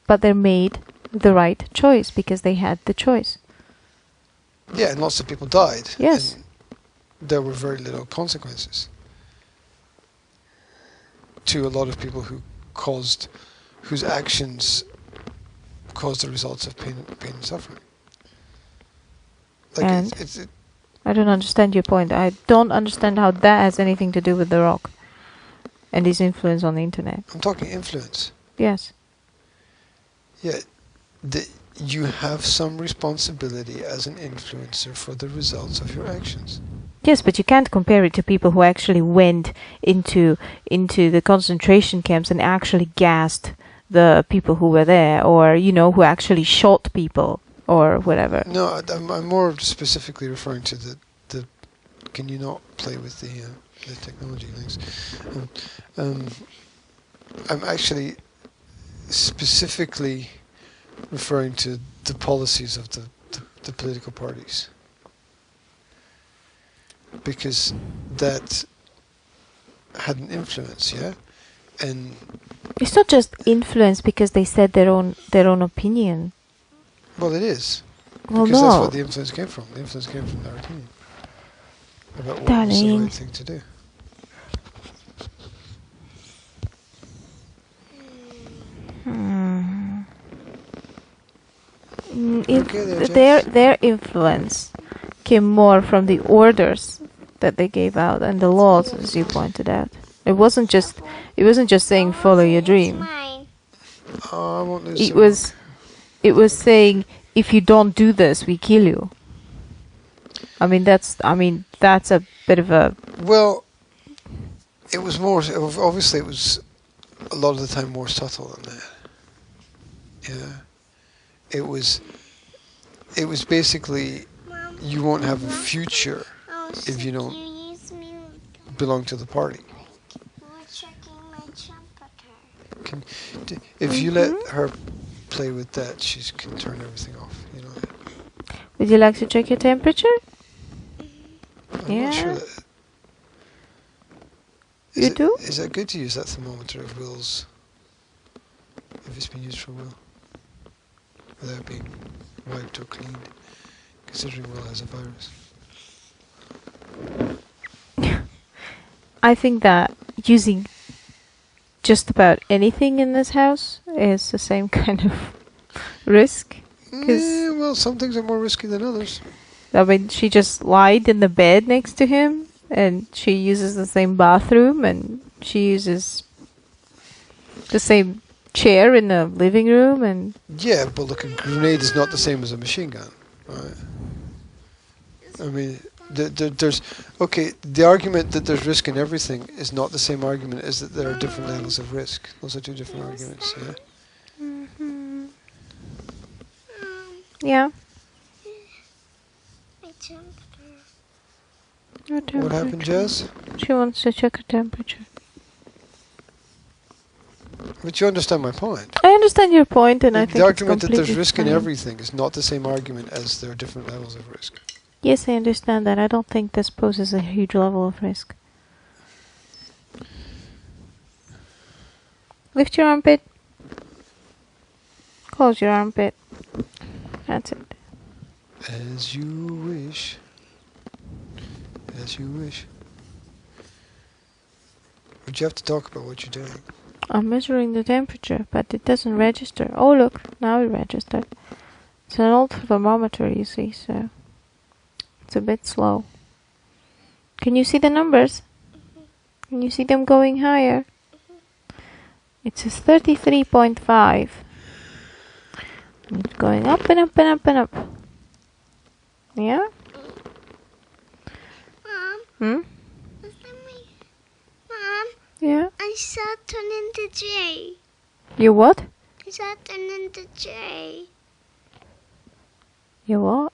but they made the right choice because they had the choice. Yeah, and lots of people died. Yes. And there were very little consequences to a lot of people whose actions caused the results of pain and suffering. Like And? it's I don't understand your point. I don't understand how that has anything to do with The Rock and his influence on the internet. I'm talking influence. Yes. Yeah, you have some responsibility as an influencer for the results of your actions. Yes, but you can't compare it to people who actually went into the concentration camps and actually gassed the people who were there, or who actually shot people or whatever. No, I'm more specifically referring to the. Can you not play with the technology things? I'm actually specifically referring to the policies of the political parties, because that had an influence, yeah, and It's not just influence because they said their own opinion. well, it is. Well, Because no. that's where the influence came from. The influence came from their opinion about what was the Darling. right thing to do. Okay, there, Jess. Their influence came more from the orders that they gave out and the laws, as you pointed out. It wasn't just saying follow your dream. Mine. Oh, I won't lose It was saying if you don't do this, we kill you. I mean that's a bit of a... Well, it was more. Obviously, it was a lot of the time more subtle than that. Yeah, it was basically you won't have a future Oh, if you don't you use me belong to the party. for checking my temperature. If you let her play with that, she can turn everything off. You know that. Would you like to check your temperature? I'm not sure Yeah. that. You do? Is that good to use that thermometer of Will's? If it's been used for Will, without being wiped or cleaned, considering Will has a virus. I think that using just about anything in this house is the same kind of risk. Yeah, well, some things are more risky than others. I mean, she just lied in the bed next to him, and she uses the same bathroom, and she uses the same chair in the living room, and... Yeah, but look, a grenade is not the same as a machine gun, right? I mean, there's... Okay, the argument that there's risk in everything is not the same argument as that there are different levels of risk. Those are two different arguments, yeah? Yeah. My temperature. Her What temperature. happened, Jazz? She wants to check her temperature. But you understand my point. I understand your point, and I think The argument it's that there's completely risk in fine. everything is not the same argument as there are different levels of risk. Yes, I understand that. I don't think this poses a huge level of risk. Lift your armpit. Close your armpit. That's it. As you wish. As you wish. Would you have to talk about what you're doing? I'm measuring the temperature, but it doesn't register. Oh, look, now it registered. It's an old thermometer, you see, so it's a bit slow. Can you see the numbers? Can you see them going higher? It says 33.5. It's going up and up and up and up. Yeah? Mom, Hmm? is that my... Mom, Yeah? I saw it turn into J. You what? I saw it turn into J. You what?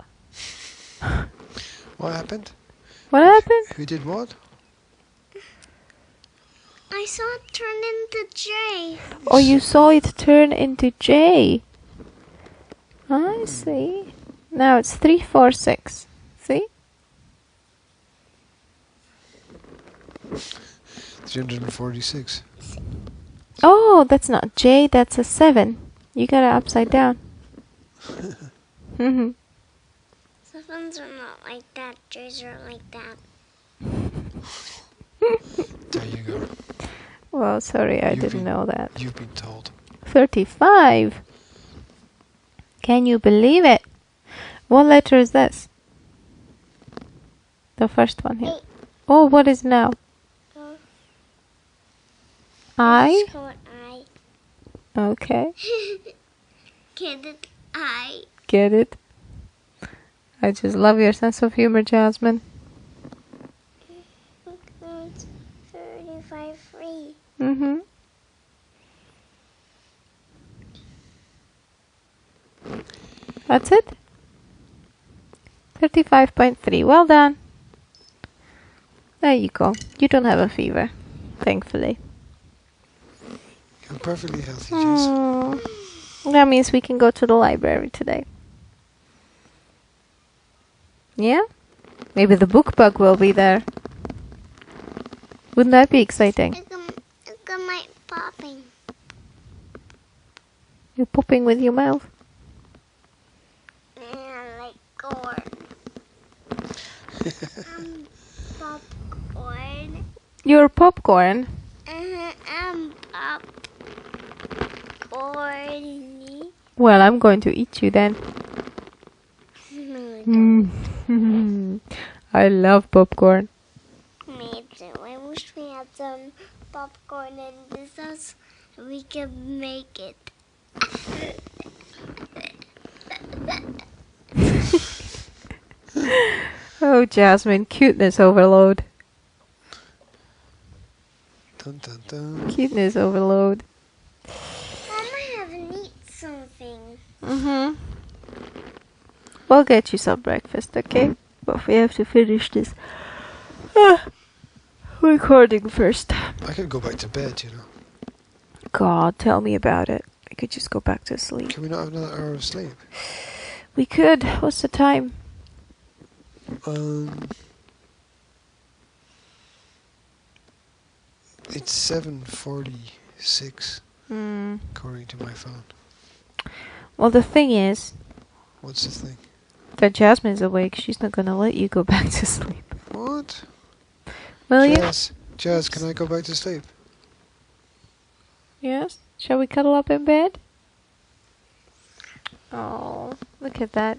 What happened? What happened? Who did what? I saw it turn into J. Oh, you saw it turn into J. I see. Now it's 346. See? 346. Oh, that's not J, that's a 7. You got it upside down. Sevens are not like that. J's are like that. There you go. Well, sorry, I You've didn't been- know that. You've been told. 35. Can you believe it? What letter is this? The first one here. Eight. Oh, what is now? I? It's called I. Okay, Get it? I. get it. I just love your sense of humor, Jasmine. It's 35 free. Mm-hmm. That's it? 35.3. Well done. There you go. You don't have a fever, thankfully. You're perfectly healthy, Jess. That means we can go to the library today. Yeah? Maybe the book bug will be there. Wouldn't that be exciting? Look at my popping. You're popping with your mouth. Yeah, like corn. Popcorn. You're popcorn. Popcorn. Well, I'm going to eat you then. No, I love popcorn. me too. I wish we had some popcorn in this house. We could make it. Oh, Jasmine, cuteness overload. Dun, dun, dun. Cuteness overload. Mom, I haven't eaten something. Mm-hmm. We'll get you some breakfast, okay? But we have to finish this recording first. I could go back to bed, you know. God, tell me about it. I could just go back to sleep. Can we not have another hour of sleep? We could. What's the time? It's 7:46 Hmm. according to my phone. Well, the thing is What's the thing? that Jasmine's awake. She's not gonna let you go back to sleep. What? Will you? Jazz, can I go back to sleep? Yes? Shall we cuddle up in bed? Oh, look at that.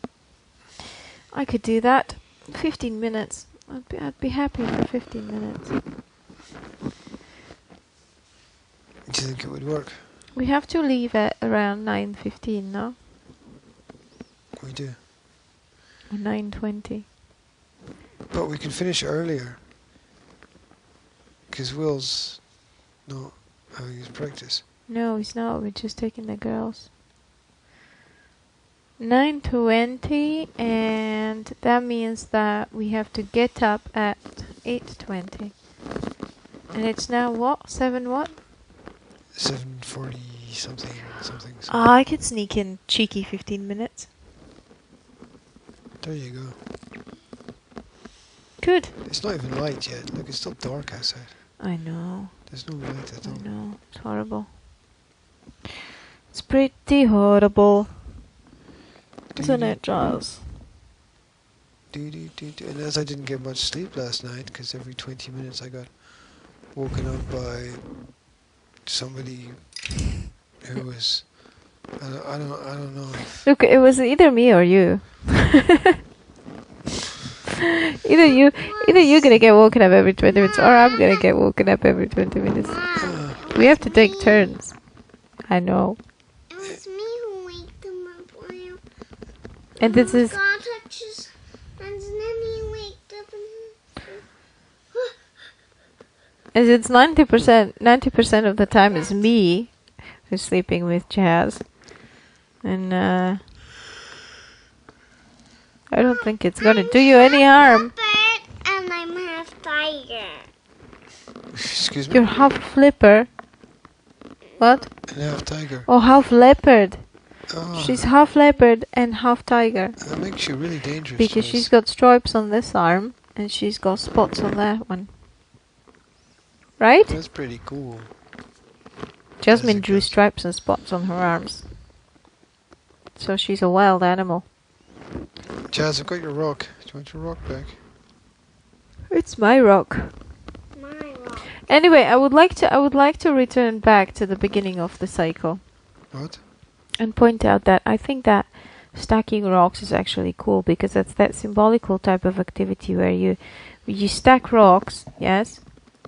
I could do that. 15 minutes. I'd be happy for 15 minutes. Do you think it would work? We have to leave at around 9:15, no? We do. Or 9:20. But we can finish earlier. Because Will's not having his practice. No, he's not. We're just taking the girls. 9:20, and that means that we have to get up at 8:20. And it's now what? 7 what? 7:40 something. I could sneak in cheeky 15 minutes. There you go. Good. It's not even light yet. Look, it's still dark outside. I know. There's no light at I all. know. It's horrible. It's pretty horrible. Isn't it, Giles? And as I didn't get much sleep last night, because every 20 minutes I got woken up by somebody who was, I don't know. Look, it was either me or you. Either you're gonna get woken up every 20 minutes, or I'm gonna get woken up every 20 minutes. We have to take turns. I know. It was me who waked them up. And this is. God touches, and then he waked up As it's 90% of the time is me who's sleeping with Jazz. And I don't think it's gonna do you any harm. Bird, and I'm half tiger. Excuse me? You're half flipper. What? And half tiger. Oh, half leopard. Oh, She's half leopard and half tiger. that makes you really dangerous. Because Liz. she's got stripes on this arm and she's got spots on that one. Right? That's pretty cool. Jasmine Yes, it drew does. stripes and spots on her arms. So she's a wild animal. Jazz, I've got your rock. Do you want your rock back? It's my rock. My rock. Anyway, I would like to return back to the beginning of the cycle What? and point out that I think that stacking rocks is actually cool because that's that symbolical type of activity where you stack rocks, yes?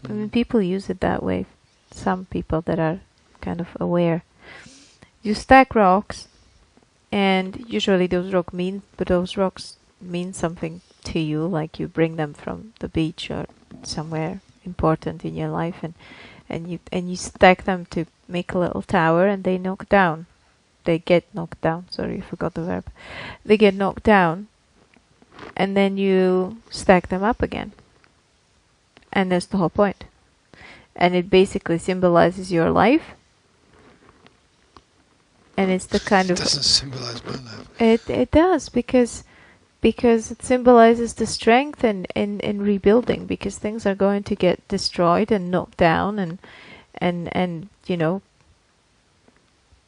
I mean, people use it that way. Some people that are kind of aware. You stack rocks, and usually those rocks mean something to you, like you bring them from the beach or somewhere important in your life, and you stack them to make a little tower, and they knock down. They get knocked down. Sorry, I forgot the verb. They get knocked down, and then you stack them up again. And that's the whole point. And it basically symbolizes your life. And it's the kind It of doesn't symbolize my life. it does because it symbolizes the strength in rebuilding, because things are going to get destroyed and knocked down and you know,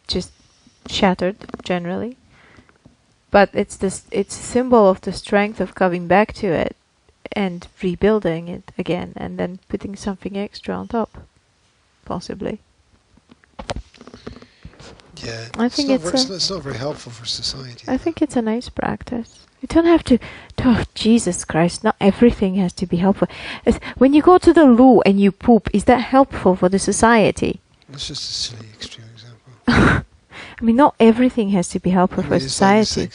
just shattered generally. But it's a symbol of the strength of coming back to it and rebuilding it again, and then putting something extra on top, possibly. Yeah, I think it's not very helpful for society. I think it's a nice practice. You don't have to. Oh, Jesus Christ! Not everything has to be helpful. When you go to the loo and you poop, is that helpful for the society? It's just a silly extreme example. I mean, not everything has to be helpful for society.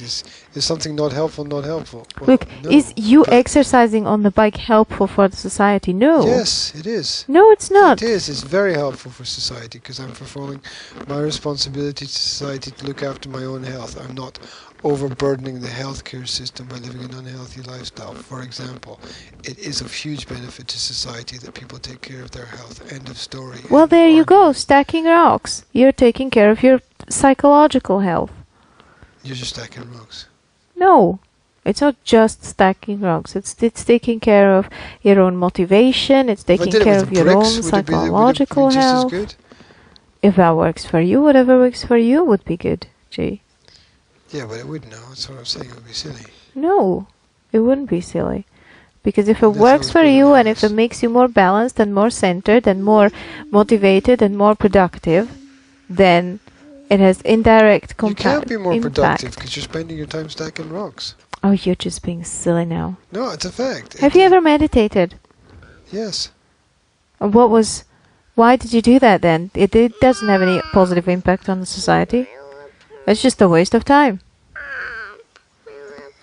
Is something not helpful? Not helpful. Well, Look, no, is you but exercising on the bike helpful for the society? No. Yes, it is. No, it's not. It is. It's very helpful for society because I'm performing my responsibility to society to look after my own health. I'm not overburdening the healthcare system by living an unhealthy lifestyle. For example, it is of huge benefit to society that people take care of their health. End of story. Well, End there you go. argument. Stacking rocks. You're taking care of your psychological health. You're just stacking rocks. No, it's not just stacking rocks. It's taking care of your own motivation. It's If I taking did it care with of your bricks, own would it be psychological just as health. good? If that works for you, whatever works for you would be good. Gee, Yeah, but it wouldn't now. That's what I'm saying. It would be silly. no, it wouldn't be silly. Because if it That's works always for been you and if nice. it makes you more balanced and more centered and more motivated and more productive, then it has indirect You can't be more impact. productive because you're spending your time stacking rocks. Oh, you're just being silly now. No, it's a fact. Have you ever meditated? Yes. And why did you do that then? It doesn't have any positive impact on the society. It's just a waste of time.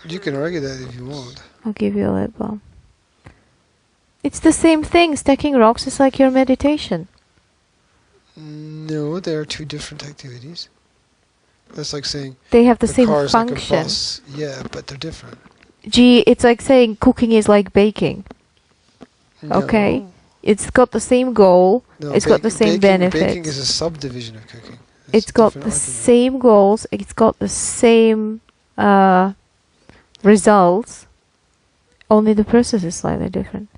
You can argue that if you want. I'll give you a lip balm. It's the same thing. Stacking rocks is like your meditation. No, they are two different activities. That's like saying They have the the same car is like a function. bus. Yeah, but they're different. Gee, it's like saying cooking is like baking. No. Okay? It's got the same goal. No, It's got the same benefits. Baking is a subdivision of cooking. It's a got different the argument. same goals. It's got the same results. Only the process is slightly different.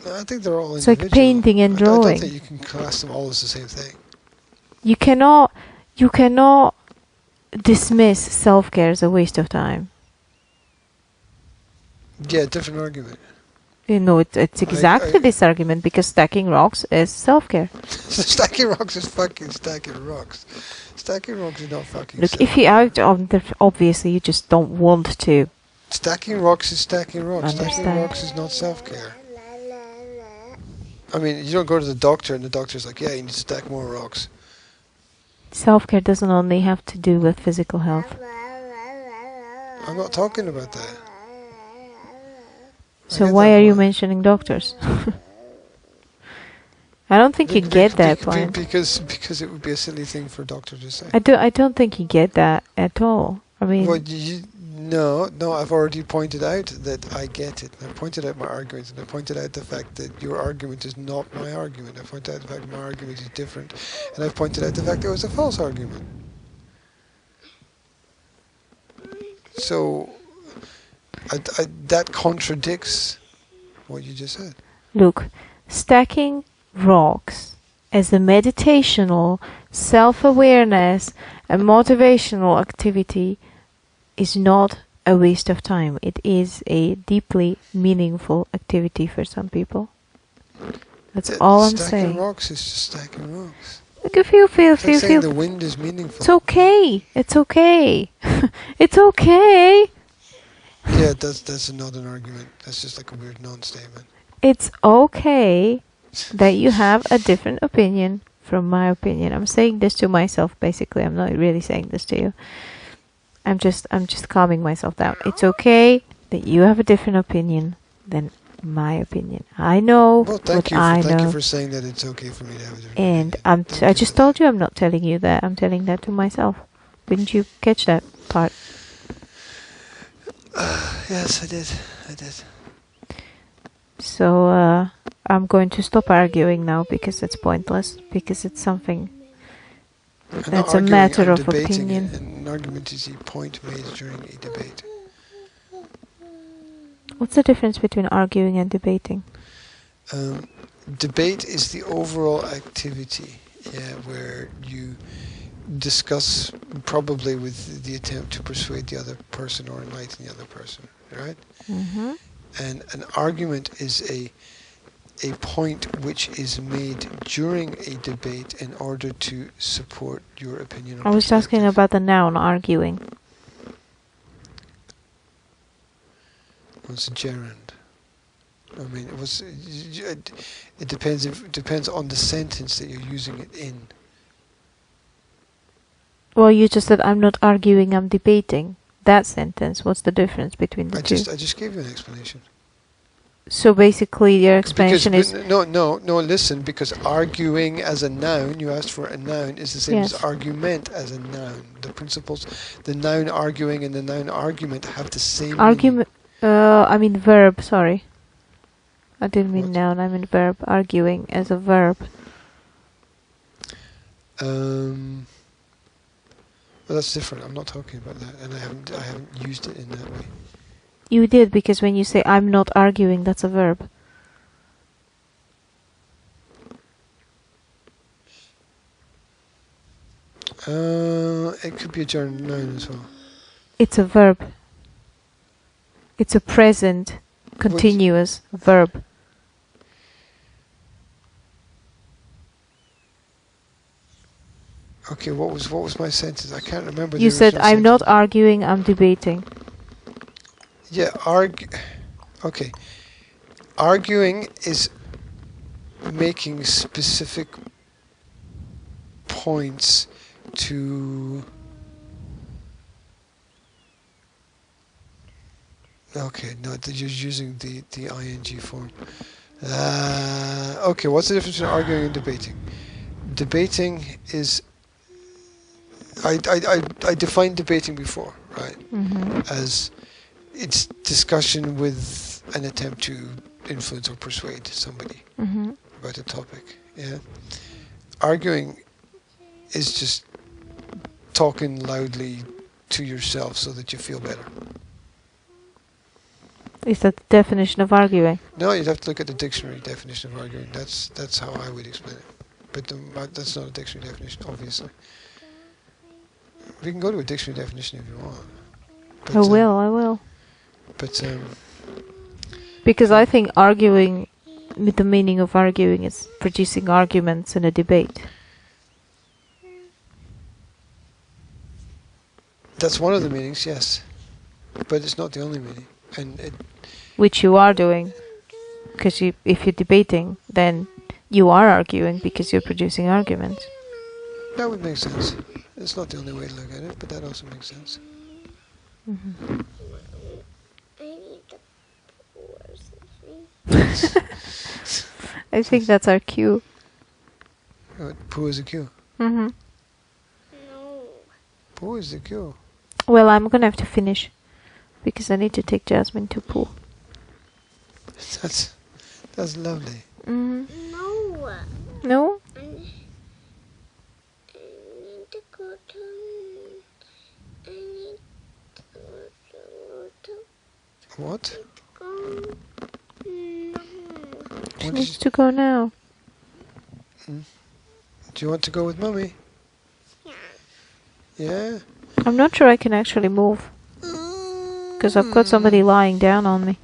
No, I think they're all It's like individual. painting and I don't drawing. think you can class them all as the same thing. You cannot dismiss self-care as a waste of time. Yeah, different argument. You know, it's exactly this argument, because stacking rocks is self-care. Stacking rocks is fucking stacking rocks. Stacking rocks is not fucking Look, self-care. if you out on the, obviously you just don't want to. Stacking rocks is stacking rocks. Understand. Stacking rocks is not self-care. I mean, you don't go to the doctor and the doctor's like, yeah, you need to stack more rocks. Self-care doesn't only have to do with physical health. I'm not talking about that. So get why that are you point. mentioning doctors? I don't think you get that point. Because it would be a silly thing for a doctor to say. I don't think you get that at all. I mean, Well, no, I've already pointed out that I get it. I pointed out my argument, and I pointed out the fact that your argument is not my argument. I pointed out the fact my argument is different, and I've pointed out the fact that it was a false argument. So, that contradicts what you just said. look, stacking rocks as a meditational, self-awareness and motivational activity is not a waste of time. It is a deeply meaningful activity for some people. That's all I'm Stacking saying. rocks is just stacking rocks. Look, if you feel, It's like saying the wind is meaningful. it's okay. It's okay. It's okay. Yeah, that's not an argument. That's just like a weird non-statement. It's okay that you have a different opinion from my opinion. I'm saying this to myself, basically. I'm not really saying this to you. I'm just calming myself down. It's okay that you have a different opinion than my opinion. I know Well, thank what you for saying that it's okay for me to have a different And opinion. Thank I you just for that. told you I'm not telling you that. I'm telling that to myself. Didn't you catch that part? Yes, I did. I did. So I'm going to stop arguing now, because it's pointless. Because it's something. I'm not That's a arguing, matter I'm of debating opinion. it, and an argument is a point made during a debate. What's the difference between arguing and debating? Debate is the overall activity, where you discuss, probably with the attempt to persuade the other person or enlighten the other person, right? Mm-hmm. And an argument is a point which is made during a debate in order to support your opinion or I was asking perspective. about the noun arguing. It's a gerund. I mean, it depends on the sentence that you're using it in. Well, you just said I'm not arguing, I'm debating. That sentence, what's the difference between the two? I just gave you an explanation. So basically your explanation is... No, listen, because arguing as a noun, you asked for a noun, is the same as Yes. argument as a noun. The principles, the noun arguing and the noun argument have the same Argument... I mean verb, sorry. I didn't mean What? noun, I mean verb. Arguing as a verb. meaning. Well, that's different. I'm not talking about that, and I haven't used it in that way. You did, because when you say I'm not arguing, that's a verb. It could be a gerund noun as well. It's a verb. It's a present, continuous verb. Okay, what was my sentence? I can't remember. You the said original I'm not sentence. arguing, I'm debating. Yeah, okay. Arguing is making specific points to... Okay, no, you're using the ing form. Okay, what's the difference between arguing and debating? Debating is... I defined debating before, right? Mm-hmm. As it's discussion with an attempt to influence or persuade somebody Mm-hmm. about a topic. Yeah. Arguing is just talking loudly to yourself so that you feel better. Is that the definition of arguing? No, you'd have to look at the dictionary definition of arguing. That's how I would explain it. But that's not a dictionary definition, obviously. We can go to a dictionary definition if you want. But, I will. But Because I think arguing, with the meaning of arguing, is producing arguments in a debate. That's one of the meanings, yes. But it's not the only meaning. And Which you are doing. Because if you're debating, then you are arguing because you're producing arguments. that would make sense. It's not the only way to look at it, but that also makes sense. Mm-hmm. I need to pour something. I think that's our cue. Poo is the cue. Mm-hmm. No. Poo is the cue. Well, I'm gonna have to finish because I need to take Jasmine to pool. That's lovely. Mm-hmm. No. No? I need to go to. I need to What? go. No. She What needs to go now. do you want to go with Mummy? Yeah. Yeah? I'm not sure I can actually move because I've got somebody lying down on me.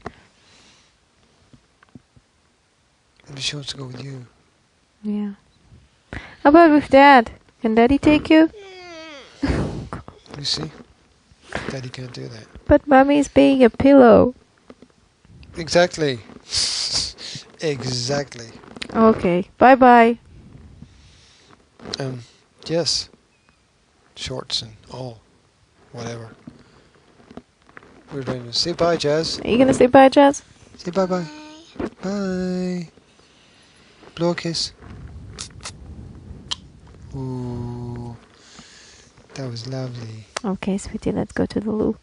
Maybe she wants to go with you. Yeah. How about with Dad? Can Daddy take you? You see? Daddy can't do that. But Mummy's being a pillow. Exactly. Exactly. Okay. Bye-bye. Yes. Shorts and all. Whatever. We're going to say bye, Jazz. Are you gonna say bye, Jazz? Say bye-bye. Bye. Blow a kiss. Ooh. That was lovely. Okay, sweetie, let's go to the loo.